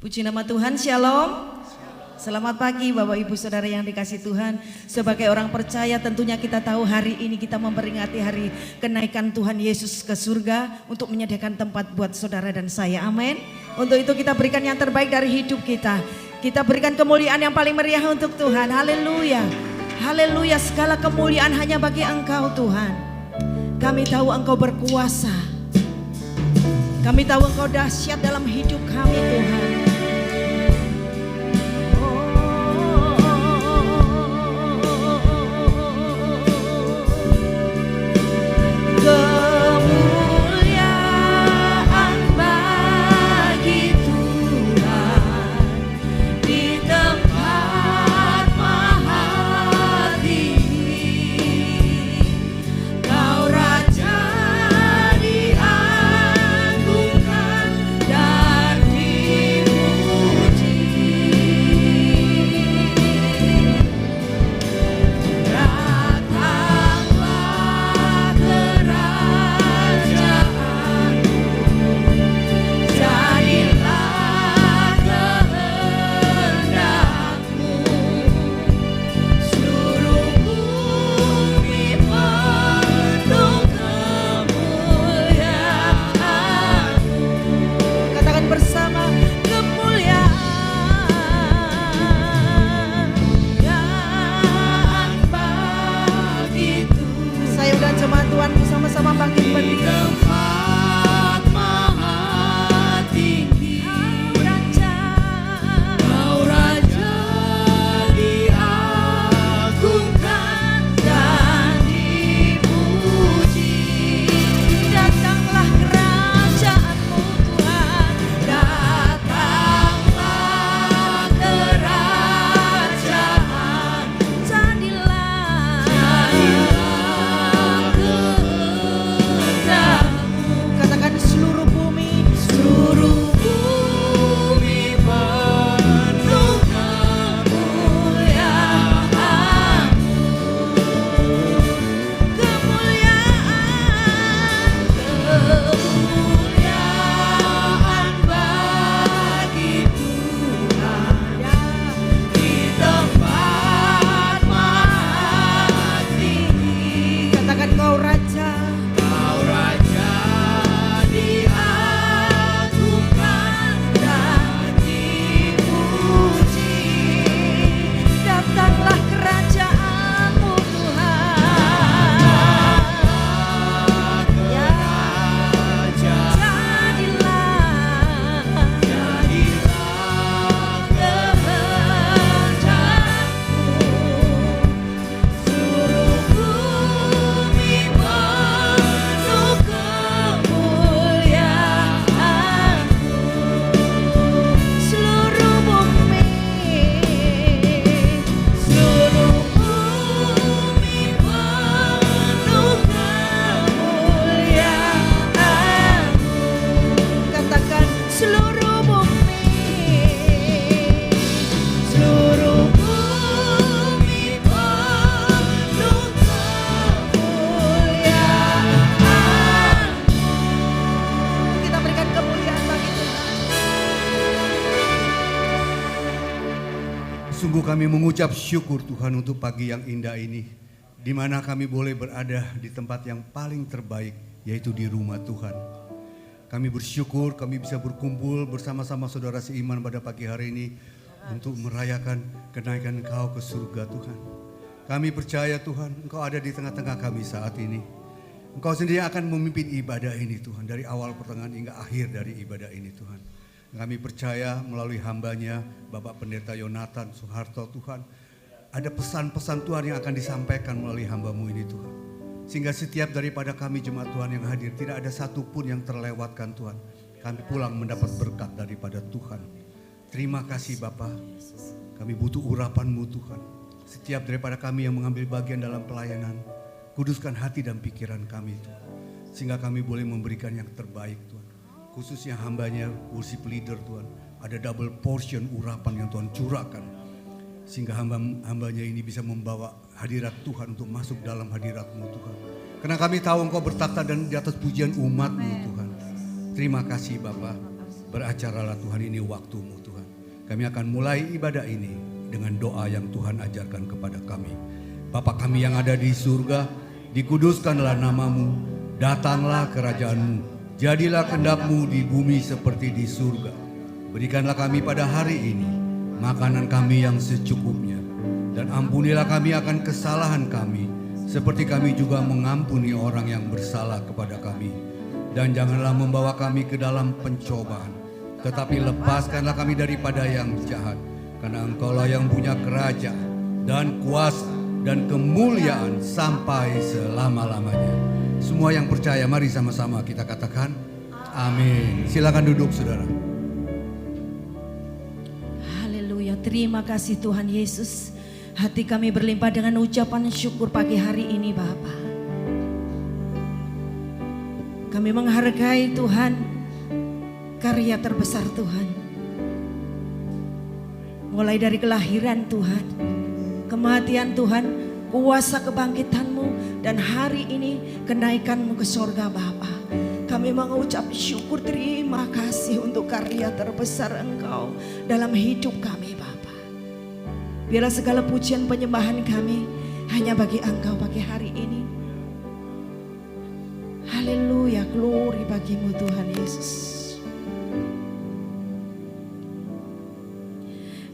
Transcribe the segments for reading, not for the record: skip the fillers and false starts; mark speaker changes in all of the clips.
Speaker 1: Puji nama Tuhan, Shalom. Selamat pagi Bapak Ibu Saudara yang dikasih Tuhan. Sebagai orang percaya tentunya kita tahu hari ini kita memperingati hari kenaikan Tuhan Yesus ke surga untuk menyediakan tempat buat saudara dan saya. Amin. Untuk itu kita berikan yang terbaik dari hidup kita. Kita berikan kemuliaan yang paling meriah untuk Tuhan. Haleluya. Haleluya, segala kemuliaan hanya bagi Engkau Tuhan. Kami tahu Engkau berkuasa. Kami tahu Engkau dahsyat dalam hidup kami Tuhan. Kemuliaan bagi Tuhan di tempat maha tinggi. Kau Raja diagungkan dan dipuji. Datanglah kerajaanmu, jadilah kehendakmu, seluruh bumi penuh kemuliaan-Mu. Katakan bersama, kemuliaan bagi Tuhan. Saya dan jemaat Tuhan bersama-sama bangkit berdiri. Tempat maha tinggi, Kau Raja diagungkan dan dipuji. Datanglah kerajaan-Mu Tuhan, datanglah kerajaan, jadilah kehendak-Mu. Katakan seluruh bumi penuh kemuliaan-Mu. Kemuliaan bagi Tuhan di tempat maha tinggi. Katakan Kau Raja diagungkan dan dipuji. Datanglah kerajaan-Mu Tuhan, ya, jadilah kehendak-Mu, seluruh bumi penuh kemuliaan-Mu. Seluruh bumi penuh kemuliaan-Mu. Katakan seluruh bumi penuh kemuliaan-Mu. Kita berikan kemuliaan bagi Tuhan.
Speaker 2: Sungguh kami mengucap syukur Tuhan untuk pagi yang indah ini, di mana kami boleh berada di tempat yang paling terbaik, yaitu di rumah Tuhan. Kami bersyukur kami bisa berkumpul bersama-sama saudara seiman pada pagi hari ini untuk merayakan kenaikan Engkau ke surga Tuhan. Kami percaya Tuhan, Engkau ada di tengah-tengah kami saat ini. Engkau sendiri akan memimpin ibadah ini Tuhan, dari awal pertengahan hingga akhir dari ibadah ini Tuhan. Kami percaya melalui hambanya Bapak Pendeta Yonatan Soeharto Tuhan, ada pesan-pesan Tuhan yang akan disampaikan melalui hamba-Mu ini Tuhan. Sehingga setiap daripada kami jemaat Tuhan yang hadir, tidak ada satupun yang terlewatkan Tuhan. Kami pulang mendapat berkat daripada Tuhan. Terima kasih Bapa, kami butuh urapan-Mu Tuhan. Setiap daripada kami yang mengambil bagian dalam pelayanan, kuduskan hati dan pikiran kami Tuhan. Sehingga kami boleh memberikan yang terbaik Tuhan. Khususnya hambanya, worship leader Tuhan. Ada double portion urapan yang Tuhan curahkan. Sehingga hambanya ini bisa membawa hadirat Tuhan untuk masuk dalam hadirat-Mu Tuhan. Karena kami tahu Engkau bertata dan di atas pujian umat-Mu Tuhan. Terima kasih Bapa. Beracaralah Tuhan, ini waktu-Mu Tuhan. Kami akan mulai ibadah ini dengan doa yang Tuhan ajarkan kepada kami. Bapa kami yang ada di surga, dikuduskanlah nama-Mu, datanglah kerajaan-Mu, jadilah kehendak-Mu di bumi seperti di surga. Berikanlah kami pada hari ini makanan kami yang secukupnya, dan ampunilah kami akan kesalahan kami, seperti kami juga mengampuni orang yang bersalah kepada kami. Dan janganlah membawa kami ke dalam pencobaan, tetapi lepaskanlah kami daripada yang jahat. Karena Engkaulah yang punya kerajaan dan kuasa dan kemuliaan sampai selama-lamanya. Semua yang percaya, mari sama-sama kita katakan amin. Silakan duduk saudara.
Speaker 1: Haleluya, terima kasih Tuhan Yesus. Hati kami berlimpah dengan ucapan syukur pagi hari ini Bapa. Kami menghargai Tuhan, karya terbesar Tuhan. Mulai dari kelahiran Tuhan, kematian Tuhan, kuasa kebangkitan-Mu, dan hari ini kenaikan-Mu ke sorga Bapa. Kami mengucap syukur, terima kasih untuk karya terbesar Engkau dalam hidup kami Bapa. Biarlah segala pujian penyembahan kami hanya bagi Engkau pagi hari ini. Haleluya, glory bagi-Mu Tuhan Yesus.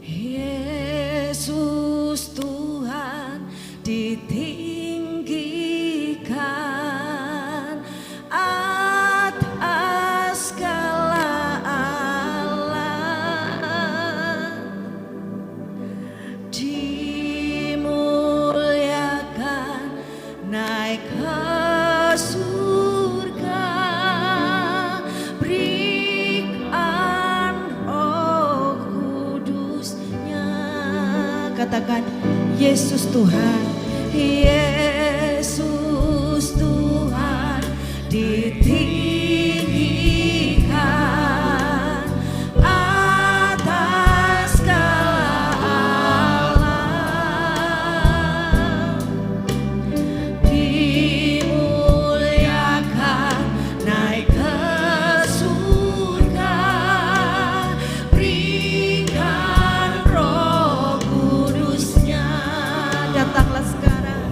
Speaker 1: Yesus Tuhan ditinggikan atas segala alam, dimuliakan naik ke surga, berikan Roh Kudus-Nya. Katakan Yesus Tuhan, Yesus Tuhan ditinggikan atas segala alam, dimuliakan naik ke surga, berikan Roh Kudus-Nya. Datanglah sekarang,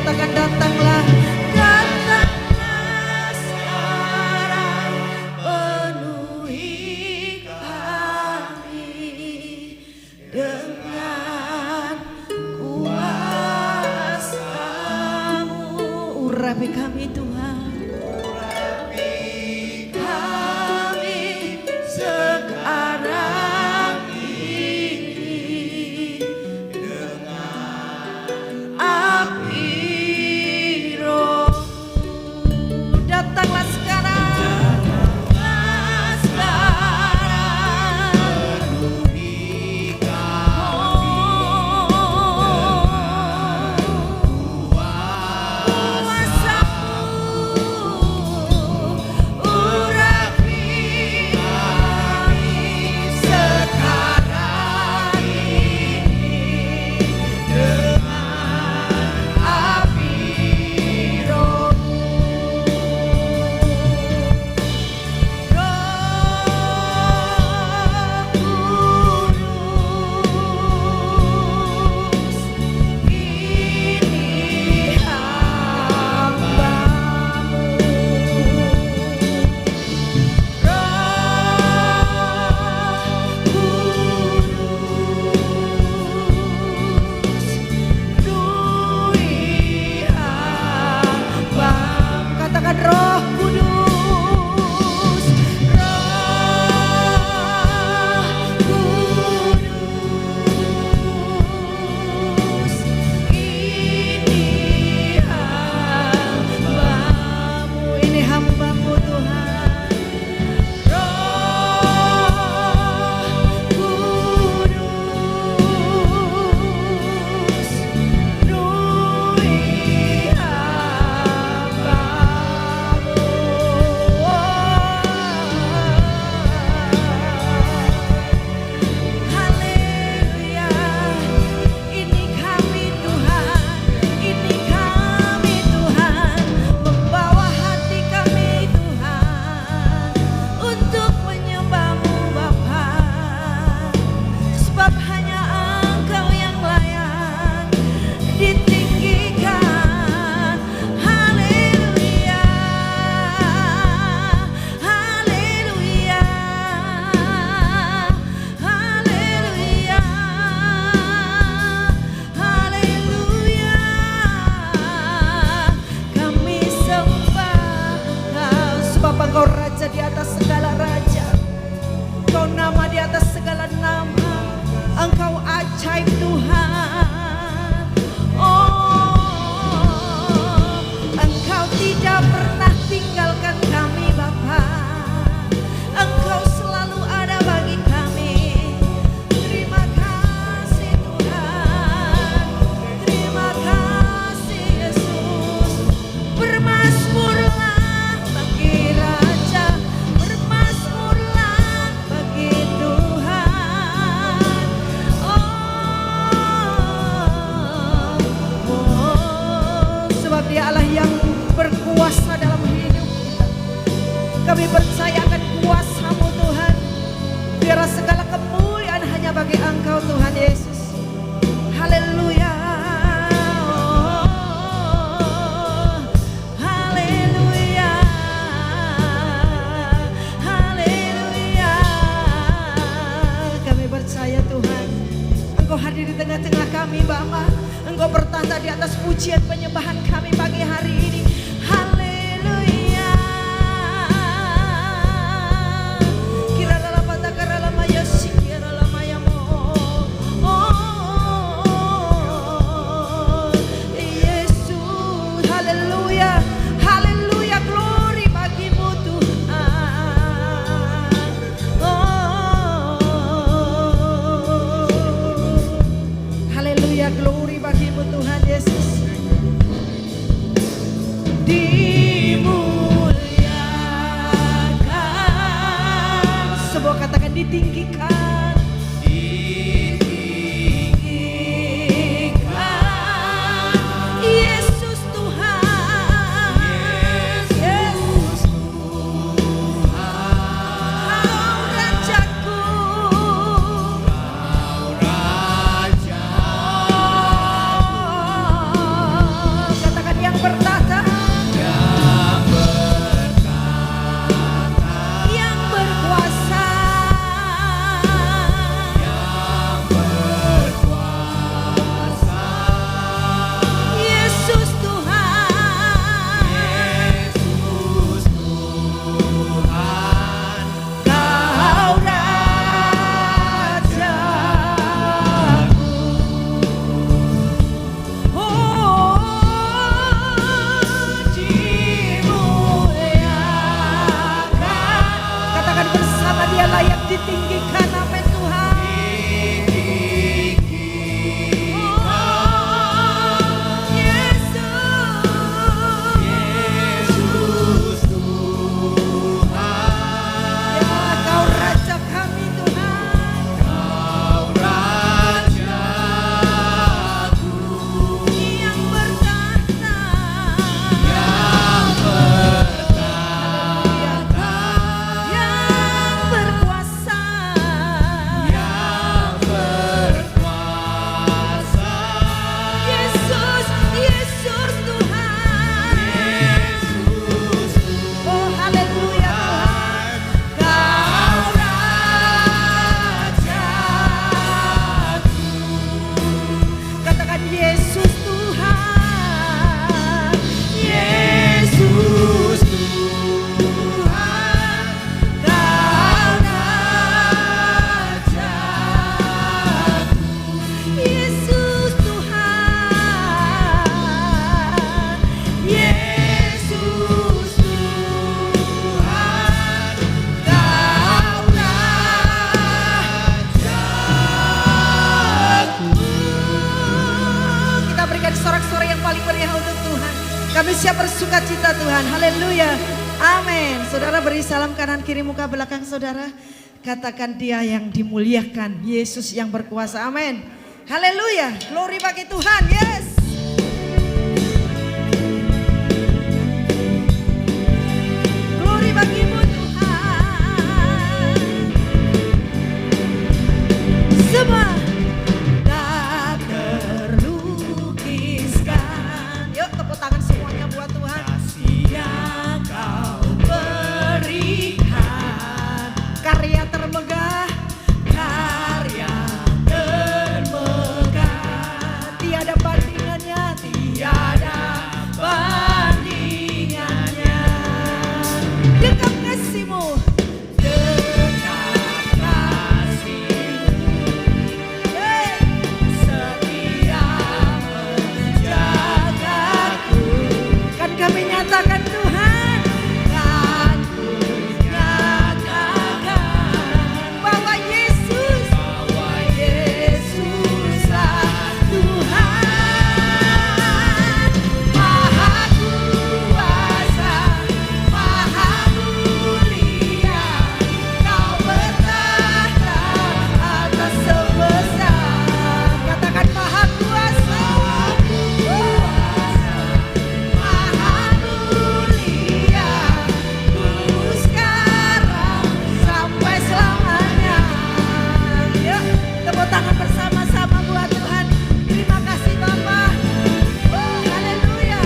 Speaker 1: katakan datanglah, datanglah sekarang, penuhi kami dengan kuasa-Mu. Urapi kami Tuhan, urapi kami sekarang ini dengan api Roh-Mu. Datanglah sekarang, datanglah sekarang, penuhi Roh Kudus, Roh Kudus, ini hamba-Mu, ini hamba-Mu Tuhan. Roh Kudus, penuhi haleluya. Ini kami Tuhan, ini kami Tuhan, membawa hati kami Tuhan untuk menyembah-Mu Bapa, sebab hanya Engkau yang layak ditinggikan. Haleluya, haleluya, haleluya, haleluya. Kami sembah Kau sebab Engkau Raja di atas segala raja, Engkau nama di atas segala nama, Engkau ajaib Tuhan. Oh, Engkau tidak pernah tinggalkan kami Bapa, Engkau selalu ada bagi kami. Terima kasih Tuhan, terima kasih Yesus. Bermazmurlah bagi Raja, bermazmurlah bagi Tuhan. Sebab Dia Allah yang berkuasa dalam hidup kita. Kami percaya akan kuasa-Mu Tuhan. Biarlah segala kemuliaan hanya bagi Engkau Tuhan Yesus. Haleluya. Haleluya. Haleluya. Kami percaya Tuhan, Engkau hadir di tengah-tengah kami Bapa. Engkau bertanda di atas pujian penyembahan kami pagi hari ini. Haleluya. Kira dalam mata kara lama ya sikira lama ya mo. Oh, Yesus. Haleluya. Haleluya. Glory bagi-Mu Tuhan. Oh, haleluya. Glory bagi-Mu Tuhan Yesus. Dimuliakan. Sebuah katakan ditinggikan. Ditinggikan. Yesus Tuhan. Yesus Tuhan. Kau Rajaku. Kau Rajaku. Katakan Kami siap bersuka cita Tuhan. Haleluya. Amin. Saudara beri salam kanan kiri muka belakang saudara. Katakan dia yang dimuliakan. Yesus yang berkuasa. Amin. Haleluya. Glory bagi Tuhan. Yes. Glory bagimu Tuhan. Semua tak terlukiskan. Yuk tepuk tangan semuanya buat Tuhan. Kasih yang kau berikan. Karya termegah. Karya termegah. Tiada bandingannya. Tiada bandingannya. Dekat kasih-Mu. Dekat kasih-Mu. Setia menjagaku. Kan kami nyatakan Tuhan. Kan ku nyatakan bahwa Yesuslah Tuhan. Maha kuasa, maha mulia. Kau bertahta atas semesta. Katakan maha kuasa, maha mulia. Dulu sekarang sampai selamanya. Yuk tepuk tangan bersama-sama buat Tuhan. Terima kasih Bapa. Haleluya.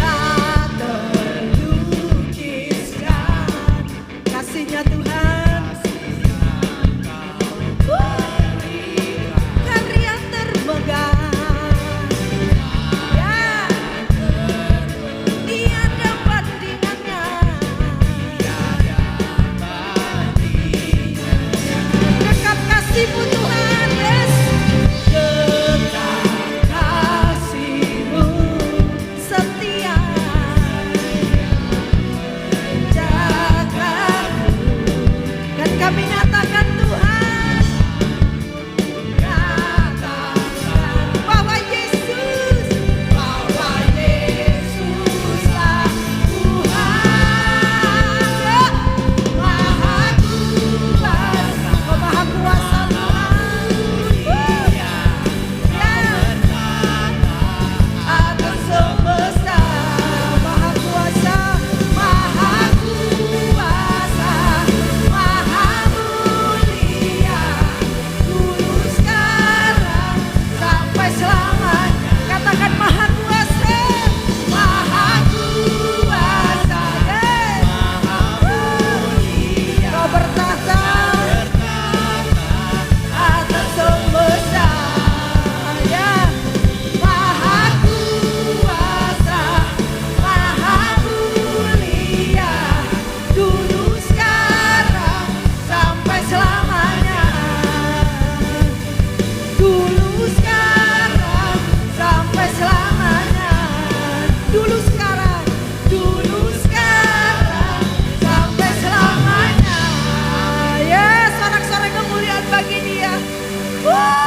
Speaker 1: Tak terlukiskan kasih-Nya Tuhan. Karya termegah. Ya, tiada bandingannya. Dekat kasih-Mu Tuhan, yes. Dekat kasih-Mu setia jagaku. Dan kami nyatakan Tuhan, nyatakan bahwa Yesuslah Tuhan. Maha kuasa, maha kuasa Tuhan. Atas semesta, maha kuasa, maha kuasa, maha mulia. Dulu sekarang sampai selamanya. Katakan maha kuasa, maha kuasa. Kau bertahta atas semesta. Ya, maha kuasa, maha mulia. Dulu sekarang sampai selamanya. Dulu sekarang sampai selamanya. Dulu sekarang sampai selamanya. Yes, sorak-sorai kemuliaan bagi Dia.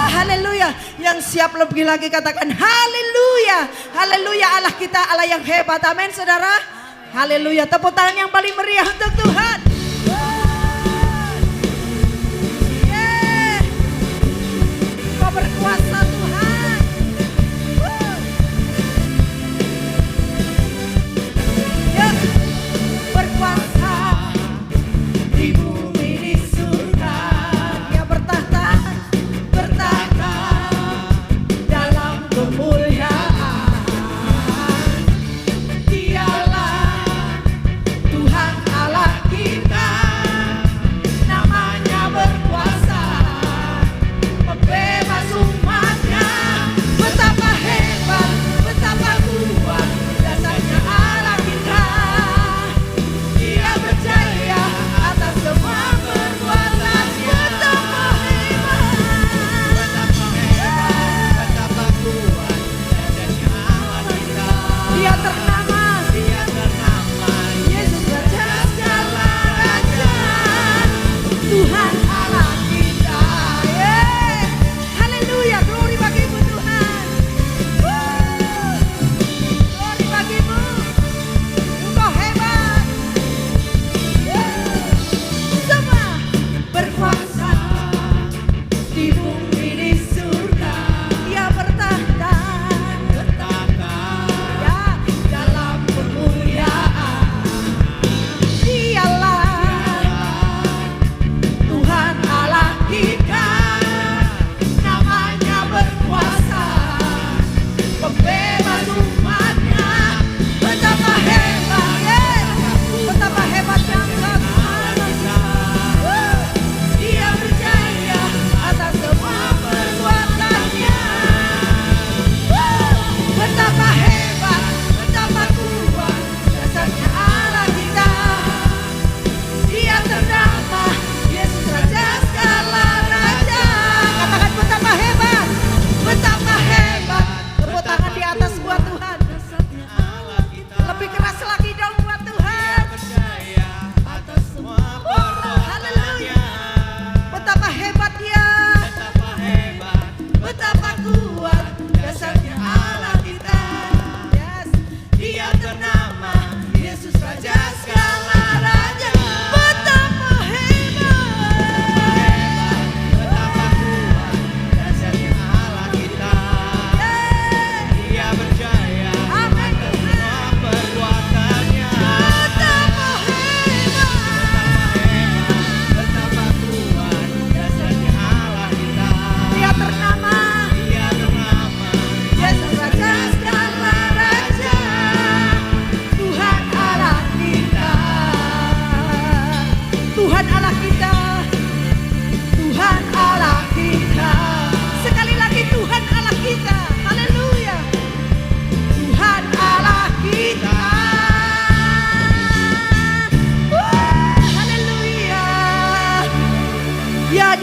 Speaker 1: Haleluya. Yang siap lebih lagi katakan haleluya. Haleluya, Allah kita Allah yang hebat. Amin saudara. Haleluya. Tepuk tangan yang paling meriah untuk Tuhan. Yeah. Kau berkuasa Tuhan. Ya, berkuasa di bumi di surga. Dia bertahta dalam kemuliaan. Dialah Tuhan Allah kita, namanya berkuasa, membebas umatnya. Betapa hebat, betapa kuat dasarnya Allah kita. Dia berjaya atas semua perbuatan. Betapa hebat, betapa kuat dasarnya Allah kita. Dia ternama Yesus Raja segala raja, Tuhan Allah kita. Yeah. Haleluya, glory bagimu Tuhan.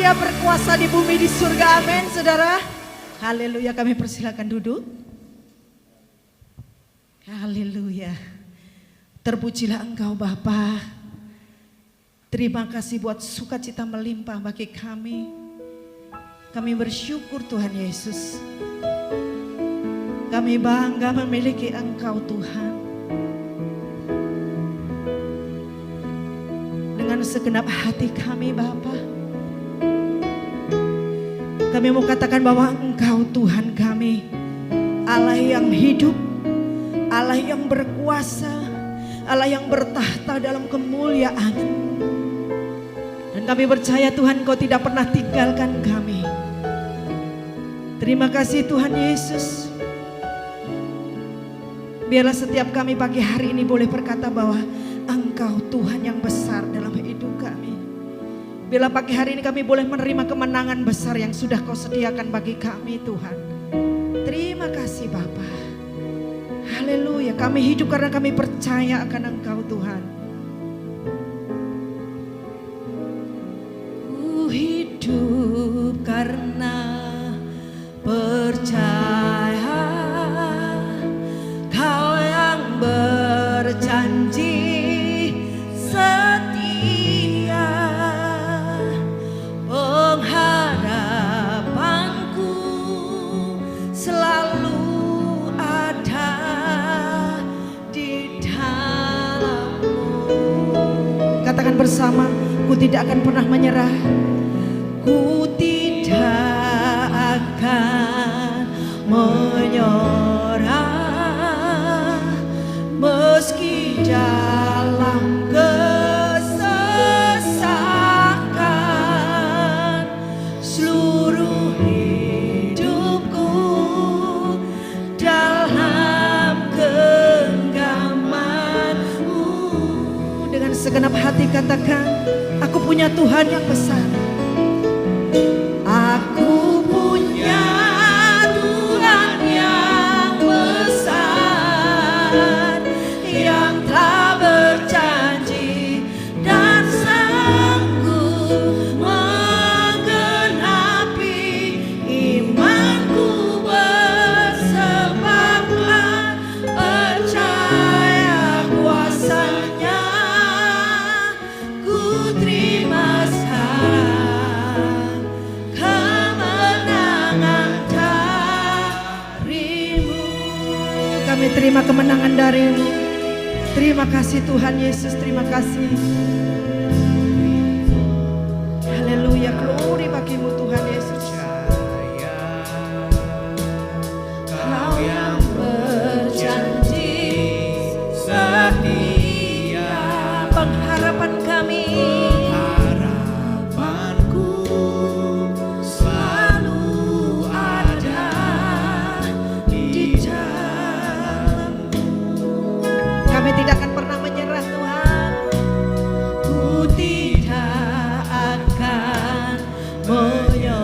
Speaker 1: Dia berkuasa di bumi di surga. Amin, saudara. Haleluya, kami persilakan duduk. Haleluya. Terpujilah Engkau Bapa. Terima kasih buat sukacita melimpah bagi kami. Kami bersyukur Tuhan Yesus. Kami bangga memiliki Engkau Tuhan. Dengan segenap hati kami Bapa, kami mau katakan bahwa Engkau Tuhan kami, Allah yang hidup, Allah yang berkuasa, Allah yang bertahta dalam kemuliaan. Dan kami percaya Tuhan Kau tidak pernah tinggalkan kami. Terima kasih Tuhan Yesus. Biarlah setiap kami pagi hari ini boleh berkata bahwa Engkau Tuhan yang besar dalam hidup kami. Biarlah pagi hari ini kami boleh menerima kemenangan besar yang sudah Kau sediakan bagi kami Tuhan. Terima kasih Bapa. Haleluya, kami hidup karena kami percaya akan Engkau Tuhan. Ku hidup karena percaya Kau yang berjanji setia. Pengharapanku selalu ada di dalam-Mu. Katakan bersama, ku tidak akan pernah menyerah. Ku tidak akan menyerah meski dalam kesesakan. Seluruh hidupku dalam genggaman-Mu. Dengan segenap hati katakan, aku punya Tuhan yang besar. Aku punya Tuhan yang besar, yang telah berjanji dan sanggup menggenapi imanku. Bersebabkan percaya kuasa-Nya, ku terima sekarang kemenangan dari-Mu. Kami terima kemenangan dari-Mu. Terima kasih Tuhan Yesus, terima kasih. Haleluya, glory bagi-Mu Tuhan Yesus. Kau yang berjanji setia, pengharapan kami, harapanku selalu ada di dalam-Mu. Kami tidak akan pernah menyerah Tuhan. Ku tidak akan menyerah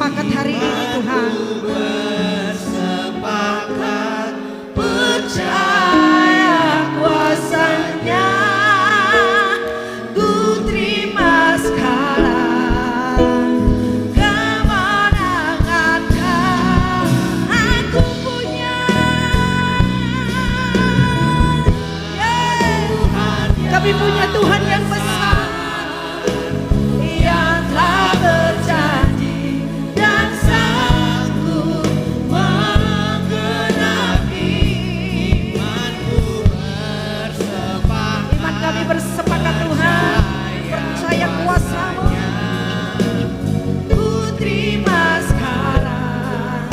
Speaker 1: bersepakat hari ini Tuhan.
Speaker 3: Bersepakat percaya kuasa-Nya, ku terima sekarang kemenangan aku punya.
Speaker 1: Kami punya Tuhan yang besar,
Speaker 3: Yang telah berjanji dan sanggup menggenapi. Imanku bersepakat,
Speaker 1: iman kami bersepakat Tuhan, percaya kuasa-Mu.
Speaker 3: ku terima sekarang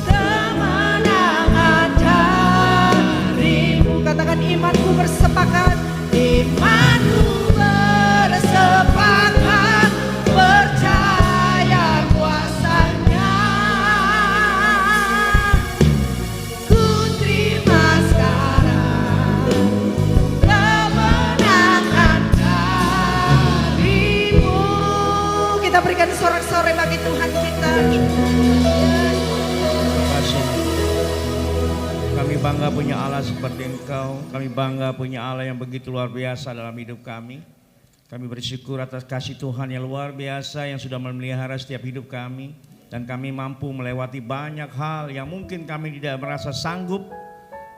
Speaker 3: kemenangan dari-Mu.
Speaker 1: Katakan imanku bersepakat,
Speaker 3: Imanku bersepakat percaya kuasa-Nya, ku terima sekarang kemenangan dari-Mu.
Speaker 1: kita berikan sorak-sorai bagi Tuhan kita.
Speaker 4: Terima kasih. Kami bangga punya Allah seperti Engkau. Kami bangga punya Allah yang begitu luar biasa dalam hidup kami. Kami bersyukur atas kasih Tuhan yang luar biasa yang sudah memelihara setiap hidup kami. Dan kami mampu melewati banyak hal yang mungkin kami tidak merasa sanggup.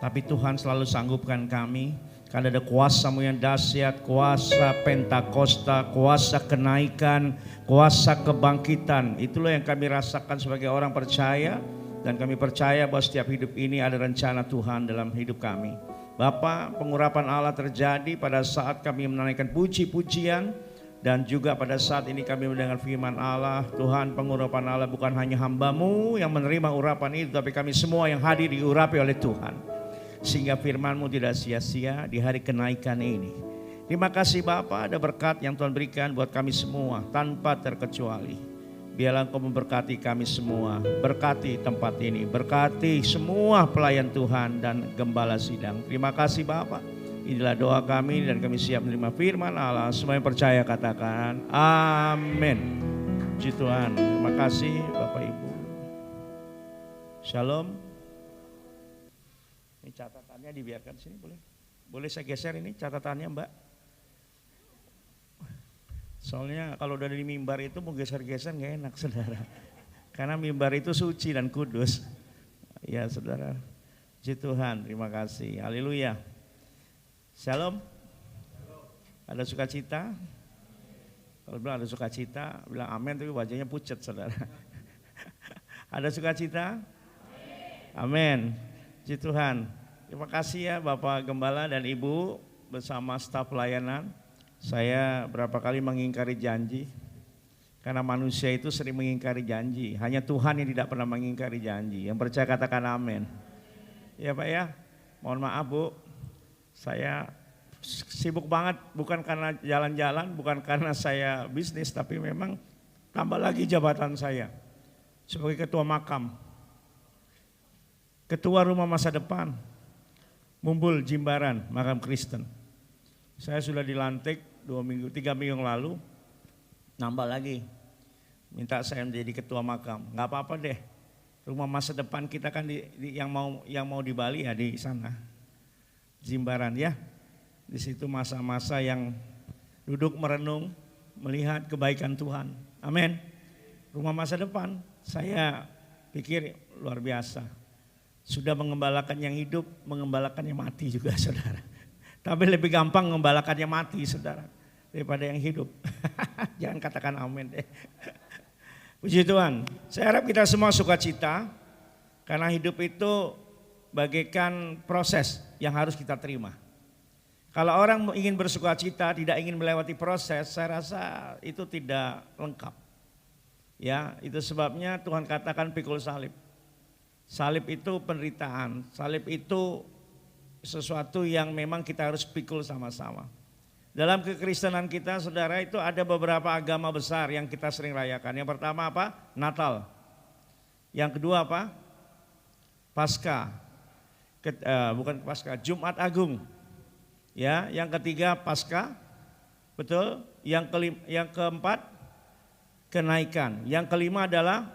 Speaker 4: Tapi Tuhan selalu sanggupkan kami. Karena ada kuasa-Mu yang dahsyat, kuasa Pentakosta, kuasa kenaikan, kuasa kebangkitan. Itulah yang kami rasakan sebagai orang percaya. Dan kami percaya bahwa setiap hidup ini ada rencana Tuhan dalam hidup kami. Bapa, pengurapan Allah terjadi pada saat kami menaikkan puji-pujian. Dan juga pada saat ini kami mendengar firman Allah. Tuhan, pengurapan Allah bukan hanya hamba-Mu yang menerima urapan itu, tapi kami semua yang hadir diurapi oleh Tuhan. Sehingga firman-Mu tidak sia-sia di hari kenaikan ini. Terima kasih Bapa, ada berkat yang Tuhan berikan buat kami semua tanpa terkecuali. Biarlah Engkau memberkati kami semua, berkati tempat ini, berkati semua pelayan Tuhan dan gembala sidang. Terima kasih Bapak. Inilah doa kami dan kami siap menerima firman Allah. Semua yang percaya katakan amin. Puji Tuhan. Terima kasih Bapak Ibu. Shalom. Ini catatannya dibiarkan sini boleh? Boleh saya geser ini catatannya Mbak? Soalnya kalau udah di mimbar itu mau geser-geser gak enak saudara. Karena mimbar itu suci dan kudus. Ya saudara. Puji Tuhan, terima kasih. Haleluya. Shalom. Ada sukacita? Kalau bilang ada sukacita, bilang amin tapi wajahnya pucat saudara. Ada sukacita? Amin. Puji Tuhan. Terima kasih ya Bapak Gembala dan Ibu bersama staf pelayanan. Saya berapa kali mengingkari janji, karena manusia itu sering mengingkari janji. Hanya Tuhan yang tidak pernah mengingkari janji. Yang percaya katakan amin. Ya Pak ya, mohon maaf Bu, saya sibuk banget bukan karena jalan-jalan, bukan karena saya bisnis, tapi memang tambah lagi jabatan saya sebagai ketua makam, ketua rumah masa depan, Mumbul Jimbaran Makam Kristen. Saya sudah dilantik 3 minggu yang lalu, nambah lagi, minta saya menjadi ketua makam. Nggak apa-apa deh, rumah masa depan kita kan yang mau di Bali ya di sana, Jimbaran ya. Di situ masa-masa yang duduk merenung, melihat kebaikan Tuhan. Amin. Rumah masa depan, saya pikir luar biasa. Sudah mengembalakan yang hidup, mengembalakan yang mati juga saudara. Tapi lebih gampang mengembalakannya mati saudara daripada yang hidup. Jangan katakan amin deh. Puji Tuhan. Saya harap kita semua sukacita karena hidup itu bagaikan proses yang harus kita terima. Kalau orang ingin bersukacita tidak ingin melewati proses, saya rasa itu tidak lengkap. Ya, itu sebabnya Tuhan katakan pikul salib. Salib itu penderitaan, salib itu sesuatu yang memang kita harus pikul sama-sama. Dalam kekristenan kita saudara itu ada beberapa agama besar yang kita sering rayakan. Yang pertama apa? Natal. Yang kedua apa? Paskah. Bukan Paskah, Jumat Agung. Ya, yang ketiga Paskah. Betul? Yang keempat kenaikan. Yang kelima adalah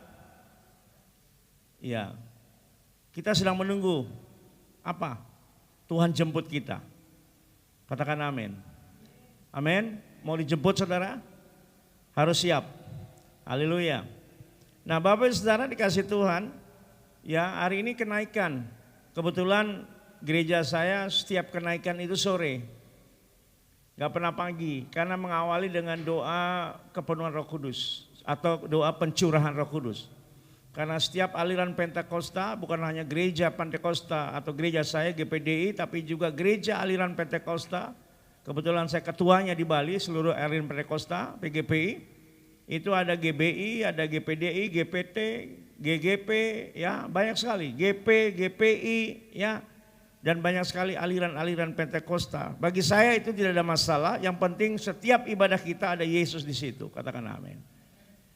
Speaker 4: ya, kita sedang menunggu apa? Tuhan jemput kita. Katakan amin. Amin. Mau dijemput saudara? Harus siap. Haleluya. Nah, Bapak Saudara dikasih Tuhan, ya hari ini kenaikan. Kebetulan gereja saya setiap kenaikan itu sore. Gak pernah pagi, karena mengawali dengan doa kepenuhan Roh Kudus atau doa pencurahan Roh Kudus. Karena setiap aliran Pentakosta, bukan hanya gereja Pentakosta atau gereja saya GPDI, tapi juga gereja aliran Pentakosta. Kebetulan saya ketuanya di Bali, seluruh aliran Pentakosta, PGPI. Itu ada GBI, ada GPDI, GPT, GGP, ya banyak sekali. GP, GPI, ya. Dan banyak sekali aliran-aliran Pentakosta. Bagi saya itu tidak ada masalah, yang penting setiap ibadah kita ada Yesus di situ, katakan amin.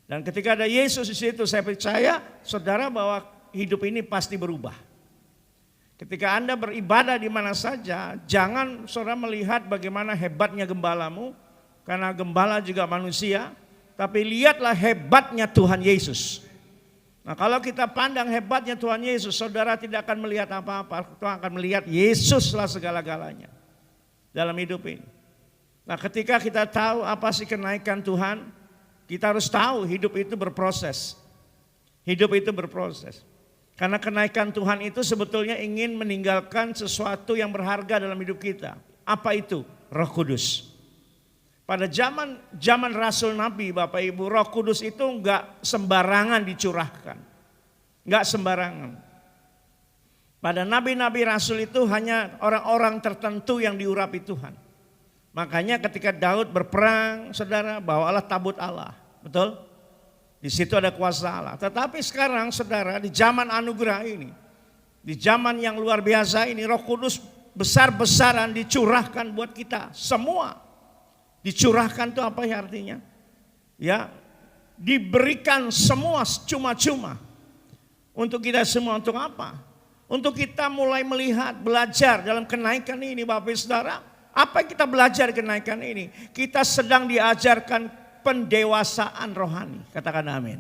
Speaker 4: Dan ketika ada Yesus di situ, saya percaya saudara bahwa hidup ini pasti berubah. Ketika Anda beribadah di mana saja, jangan saudara melihat bagaimana hebatnya gembalamu, karena gembala juga manusia, tapi lihatlah hebatnya Tuhan Yesus. Nah, kalau kita pandang hebatnya Tuhan Yesus, saudara tidak akan melihat apa-apa, Tuhan akan melihat Yesuslah segala-galanya dalam hidup ini. Nah, ketika kita tahu apa sih kenaikan Tuhan, kita harus tahu hidup itu berproses. Hidup itu berproses. Karena kenaikan Tuhan itu sebetulnya ingin meninggalkan sesuatu yang berharga dalam hidup kita. Apa itu? Roh Kudus. Pada zaman Rasul Nabi, Bapak Ibu, Roh Kudus itu enggak sembarangan dicurahkan. Enggak sembarangan. Pada nabi-nabi Rasul itu hanya orang-orang tertentu yang diurapi Tuhan. Makanya ketika Daud berperang, saudara, bawalah tabut Allah. Betul? Di situ ada kuasa Allah. Tetapi sekarang saudara, di zaman anugerah ini, di zaman yang luar biasa ini, Roh Kudus besar-besaran dicurahkan buat kita. Semua dicurahkan itu apa ya artinya? Ya, diberikan semua cuma-cuma. Untuk kita semua, untuk apa? Untuk kita mulai melihat, belajar dalam kenaikan ini Bapak Ibu Saudara. Apa yang kita belajar kenaikan ini? Kita sedang diajarkan pendewasaan rohani. Katakan amin.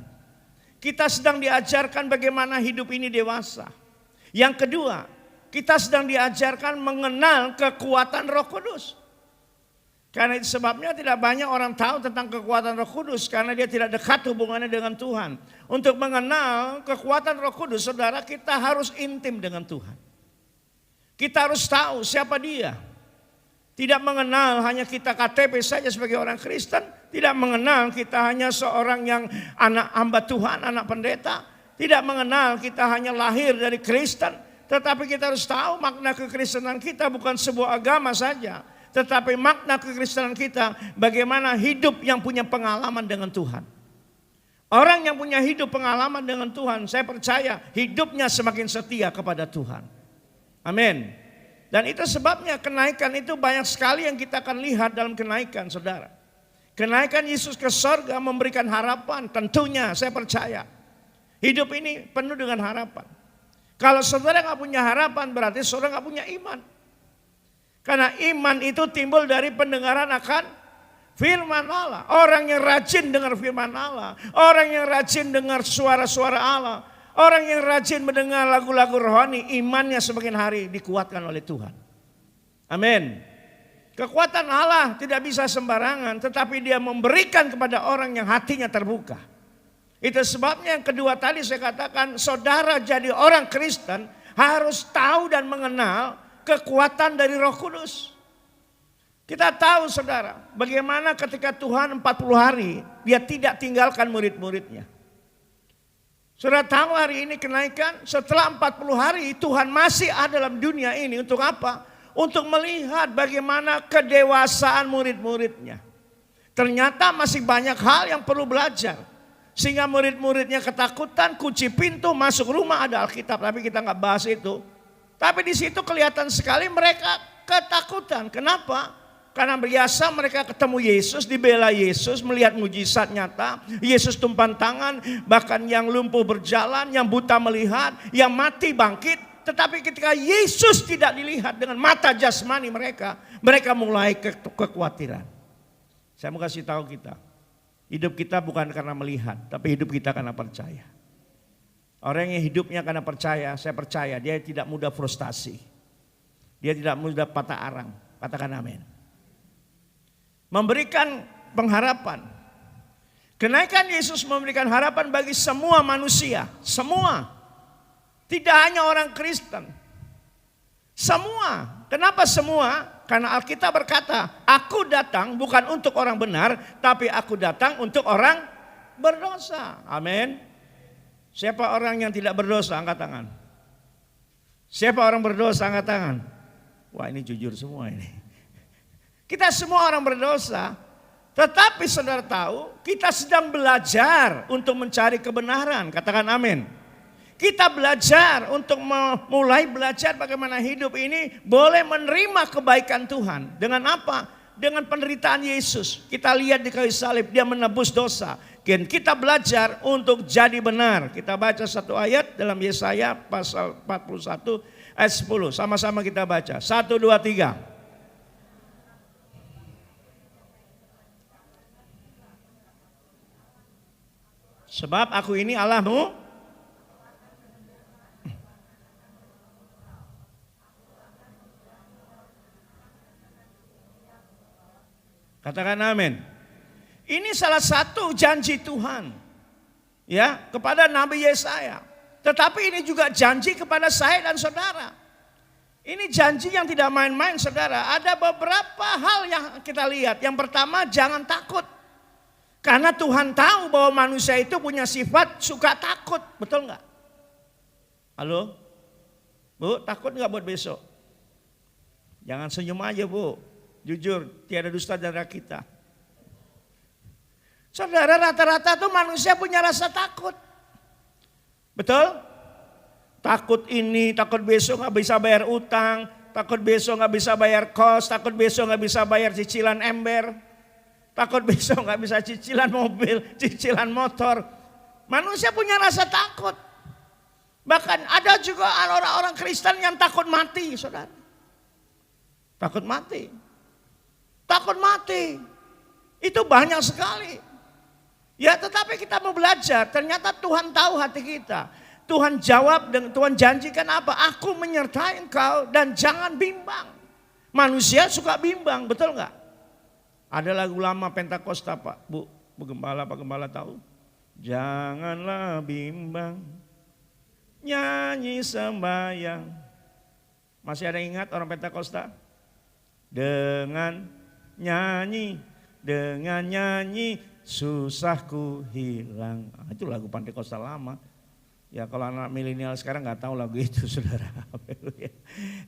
Speaker 4: Kita sedang diajarkan bagaimana hidup ini dewasa. Yang kedua, kita sedang diajarkan mengenal kekuatan Roh Kudus. Karena itu sebabnya tidak banyak orang tahu tentang kekuatan Roh Kudus. Karena dia tidak dekat hubungannya dengan Tuhan. Untuk mengenal kekuatan Roh Kudus, saudara, kita harus intim dengan Tuhan. Kita harus tahu siapa dia. Tidak mengenal hanya kita KTP saja sebagai orang Kristen. Tidak mengenal kita hanya seorang yang anak hamba Tuhan, anak pendeta. Tidak mengenal kita hanya lahir dari Kristen. Tetapi kita harus tahu makna kekristenan kita bukan sebuah agama saja. Tetapi makna kekristenan kita bagaimana hidup yang punya pengalaman dengan Tuhan. Orang yang punya hidup pengalaman dengan Tuhan, saya percaya hidupnya semakin setia kepada Tuhan. Amin. Dan itu sebabnya kenaikan itu banyak sekali yang kita akan lihat dalam kenaikan, saudara. Kenaikan Yesus ke sorga memberikan harapan, tentunya saya percaya. Hidup ini penuh dengan harapan. Kalau saudara gak punya harapan berarti saudara gak punya iman. Karena iman itu timbul dari pendengaran akan firman Allah. Orang yang rajin dengar firman Allah. Orang yang rajin dengar suara-suara Allah. Orang yang rajin mendengar lagu-lagu rohani, imannya semakin hari dikuatkan oleh Tuhan. Amin. Kekuatan Allah tidak bisa sembarangan, tetapi dia memberikan kepada orang yang hatinya terbuka. Itu sebabnya yang kedua tadi saya katakan, saudara jadi orang Kristen harus tahu dan mengenal kekuatan dari Roh Kudus. Kita tahu saudara, bagaimana ketika Tuhan 40 hari, dia tidak tinggalkan murid-muridnya. Saudara tahu hari ini kenaikan, setelah 40 hari Tuhan masih ada dalam dunia ini untuk apa? Untuk melihat bagaimana kedewasaan murid-muridnya. Ternyata masih banyak hal yang perlu belajar. Sehingga murid-muridnya ketakutan, kunci pintu, masuk rumah ada Alkitab, tapi kita nggak bahas itu. Tapi di situ kelihatan sekali mereka ketakutan. Kenapa? Karena biasa mereka ketemu Yesus, dibela Yesus, melihat mujizat nyata. Yesus tumpang tangan, bahkan yang lumpuh berjalan, yang buta melihat, yang mati bangkit. Tetapi ketika Yesus tidak dilihat dengan mata jasmani mereka mulai kekhawatiran. Saya mau kasih tahu kita, Hidup kita bukan karena melihat, tapi hidup kita karena percaya. Orang yang hidupnya karena percaya, saya percaya dia tidak mudah frustasi. Dia tidak mudah patah arang. Katakan amin. Memberikan pengharapan. Kenaikan Yesus memberikan harapan bagi semua manusia. Semua. Tidak hanya orang Kristen. Semua. Kenapa semua? Karena Alkitab berkata, aku datang bukan untuk orang benar, tapi aku datang untuk orang berdosa. Amin. Siapa orang yang tidak berdosa? Angkat tangan. Siapa orang berdosa? Angkat tangan. Wah, ini jujur semua ini. Kita semua orang berdosa. Tetapi saudara tahu, kita sedang belajar untuk mencari kebenaran. Katakan amin. Kita belajar untuk mulai belajar bagaimana hidup ini boleh menerima kebaikan Tuhan. Dengan apa? Dengan penderitaan Yesus. Kita lihat di kayu salib, dia menebus dosa. Dan kita belajar untuk jadi benar. Kita baca satu ayat dalam Yesaya pasal 41 ayat 10. Sama-sama kita baca. 1, 2, 3. Sebab aku ini Allahmu. Katakan amin. Ini salah satu janji Tuhan. Ya, kepada Nabi Yesaya. Tetapi ini juga janji kepada saya dan saudara. Ini janji yang tidak main-main saudara. Ada beberapa hal yang kita lihat. Yang pertama, jangan takut. Karena Tuhan tahu bahwa manusia itu punya sifat suka takut. Betul nggak? Halo? Bu, takut nggak buat besok? Jangan senyum aja bu. Jujur, tiada dusta di antara kita. Saudara, rata-rata tuh manusia punya rasa takut. Betul? Takut ini, takut besok nggak bisa bayar utang. Takut besok nggak bisa bayar kos. Takut besok nggak bisa bayar cicilan ember. Takut besok nggak bisa cicilan mobil, cicilan motor. Manusia punya rasa takut. Bahkan ada juga orang-orang Kristen yang takut mati, saudara. Takut mati. Takut mati. Itu banyak sekali. Ya tetapi kita mau belajar, ternyata Tuhan tahu hati kita. Tuhan jawab dan Tuhan janjikan apa? Aku menyertai engkau dan jangan bimbang. Manusia suka bimbang, betul nggak? Ada lagu lama Pentakosta Pak, Bu Gembala, Pak Gembala tahu? Janganlah bimbang, nyanyi sembahyang. Masih ada yang ingat orang Pentakosta? Dengan nyanyi, susahku hilang. Itu lagu Pentakosta lama. Ya kalau anak milenial sekarang nggak tahu lagu itu saudara.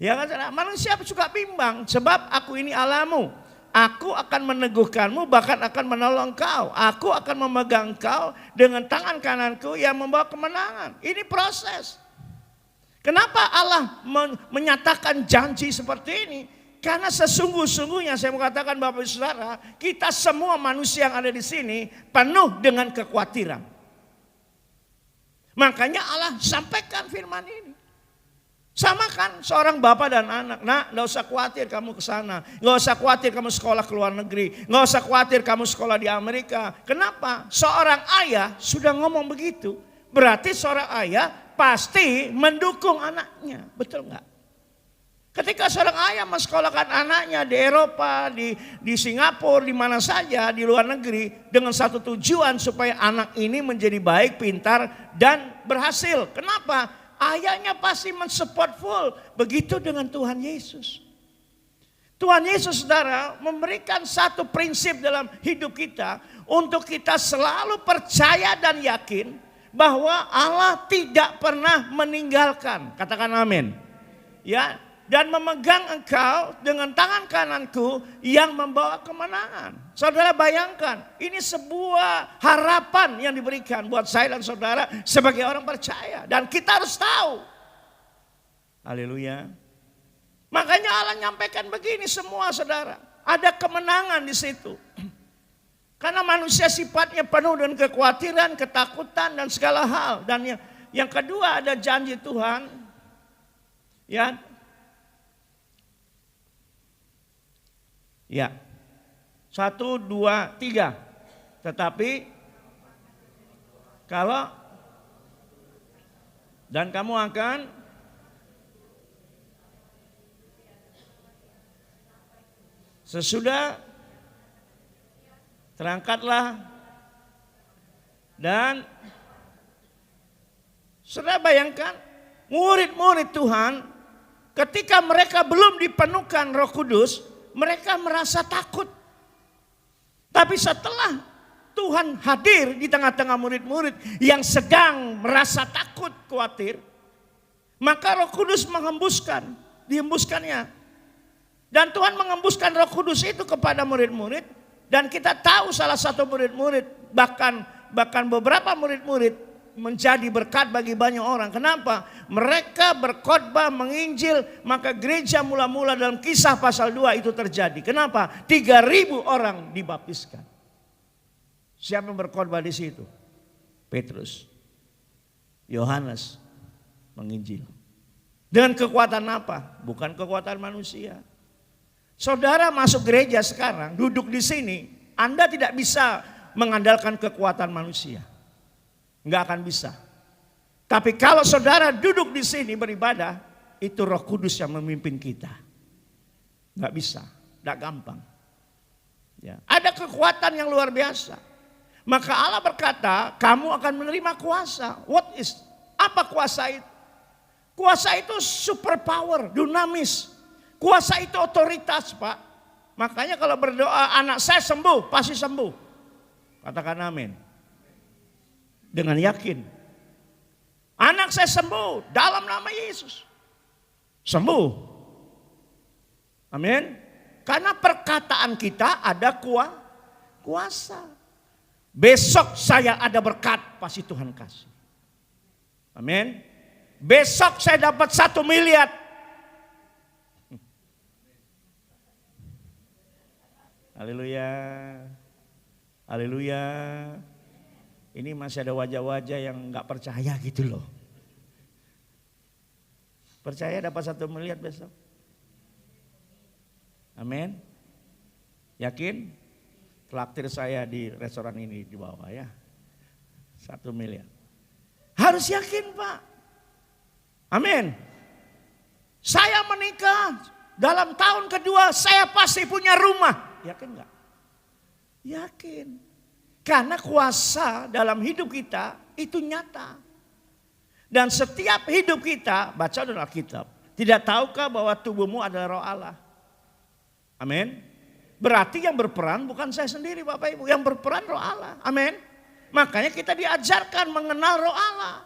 Speaker 4: Ya kan saudara, manusia suka bimbang sebab aku ini Allahmu. Aku akan meneguhkanmu, bahkan akan menolong kau. Aku akan memegang kau dengan tangan kananku yang membawa kemenangan. Ini proses. Kenapa Allah menyatakan janji seperti ini? Karena sesungguh-sungguhnya saya mau katakan Bapak Ibu Saudara, kita semua manusia yang ada di sini penuh dengan kekhawatiran. Makanya Allah sampaikan firman ini. Sama kan seorang bapak dan anak. Nah, gak usah khawatir kamu ke sana. Gak usah khawatir kamu sekolah ke luar negeri. Gak usah khawatir kamu sekolah di Amerika. Kenapa? Seorang ayah sudah ngomong begitu. Berarti seorang ayah pasti mendukung anaknya. Betul nggak? Ketika seorang ayah mensekolahkan anaknya di Eropa, di Singapura, di mana saja, di luar negeri. Dengan satu tujuan supaya anak ini menjadi baik, pintar, dan berhasil. Kenapa? Ayahnya pasti mensupport full. Begitu dengan Tuhan Yesus. Tuhan Yesus saudara memberikan satu prinsip dalam hidup kita. Untuk kita selalu percaya dan yakin bahwa Allah tidak pernah meninggalkan. Katakan amin. Ya, dan memegang engkau dengan tangan kananku yang membawa kemenangan. Saudara bayangkan, ini sebuah harapan yang diberikan buat saya dan saudara sebagai orang percaya. Dan kita harus tahu. Haleluya. Makanya Allah nyampaikan begini semua saudara. Ada kemenangan di situ. Karena manusia sifatnya penuh dengan kekhawatiran, ketakutan dan segala hal. Dan yang kedua ada janji Tuhan. Ya. Ya, 1, 2, 3. Tetapi kalau dan kamu akan sesudah terangkatlah dan saudara bayangkan murid-murid Tuhan ketika mereka belum dipenuhkan Roh Kudus, mereka merasa takut. Tapi setelah Tuhan hadir di tengah-tengah murid-murid yang sedang merasa takut, khawatir, maka Roh Kudus dihembuskannya. Dan Tuhan mengembuskan Roh Kudus itu kepada murid-murid, dan kita tahu salah satu murid-murid bahkan beberapa murid-murid menjadi berkat bagi banyak orang. Kenapa? Mereka berkhotbah, menginjil, maka gereja mula-mula dalam Kisah pasal 2 itu terjadi. Kenapa? 3.000 orang dibaptiskan. Siapa yang berkhotbah di situ? Petrus, Yohanes menginjil. Dengan kekuatan apa? Bukan kekuatan manusia. Saudara masuk gereja sekarang, duduk di sini, Anda tidak bisa mengandalkan kekuatan manusia. Enggak akan bisa. Tapi kalau saudara duduk di sini beribadah, itu Roh Kudus yang memimpin kita. Enggak bisa, enggak gampang. Ya, ada kekuatan yang luar biasa. Maka Allah berkata, kamu akan menerima kuasa. Apa kuasa itu? Kuasa itu super power, dinamis. Kuasa itu otoritas, Pak. Makanya kalau berdoa anak saya sembuh, pasti sembuh. Katakan amin. Dengan yakin. Anak saya sembuh dalam nama Yesus. Sembuh. Amin. Karena perkataan kita ada kuasa. Besok saya ada berkat, pasti Tuhan kasih. Amin. Besok saya dapat 1 miliar. Haleluya. Haleluya. Ini masih ada wajah-wajah yang gak percaya gitu loh. Percaya dapat 1 miliar besok? Amin. Yakin? Traktir saya di restoran ini di bawah ya. 1 miliar. Harus yakin, Pak. Amin. Saya menikah, dalam tahun kedua saya pasti punya rumah. Yakin enggak? Yakin. Karena kuasa dalam hidup kita itu nyata. Dan setiap hidup kita, baca dalam Alkitab, tidak tahukah bahwa tubuhmu adalah roh Allah? Amin. Berarti yang berperan bukan saya sendiri Bapak Ibu, yang berperan roh Allah. Amin. Makanya kita diajarkan mengenal roh Allah.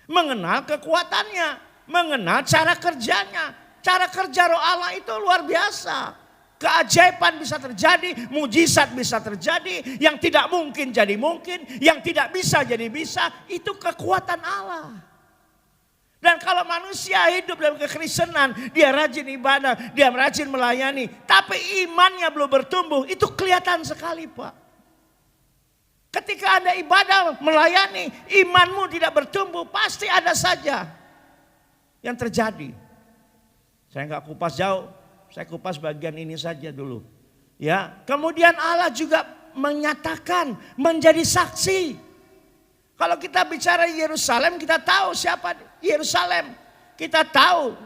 Speaker 4: Mengenal kekuatannya, mengenal cara kerjanya. Cara kerja roh Allah itu luar biasa. Keajaiban bisa terjadi, mujizat bisa terjadi, yang tidak mungkin jadi mungkin, yang tidak bisa jadi bisa, itu kekuatan Allah. Dan kalau manusia hidup dalam kekristenan, dia rajin ibadah, dia rajin melayani, tapi imannya belum bertumbuh, itu kelihatan sekali Pak. Ketika Anda ibadah, melayani, imanmu tidak bertumbuh, pasti ada saja yang terjadi. Saya nggak kupas jauh. Saya kupas bagian ini saja dulu. Ya, kemudian Allah juga menyatakan menjadi saksi. Kalau kita bicara Yerusalem, kita tahu siapa Yerusalem. Kita tahu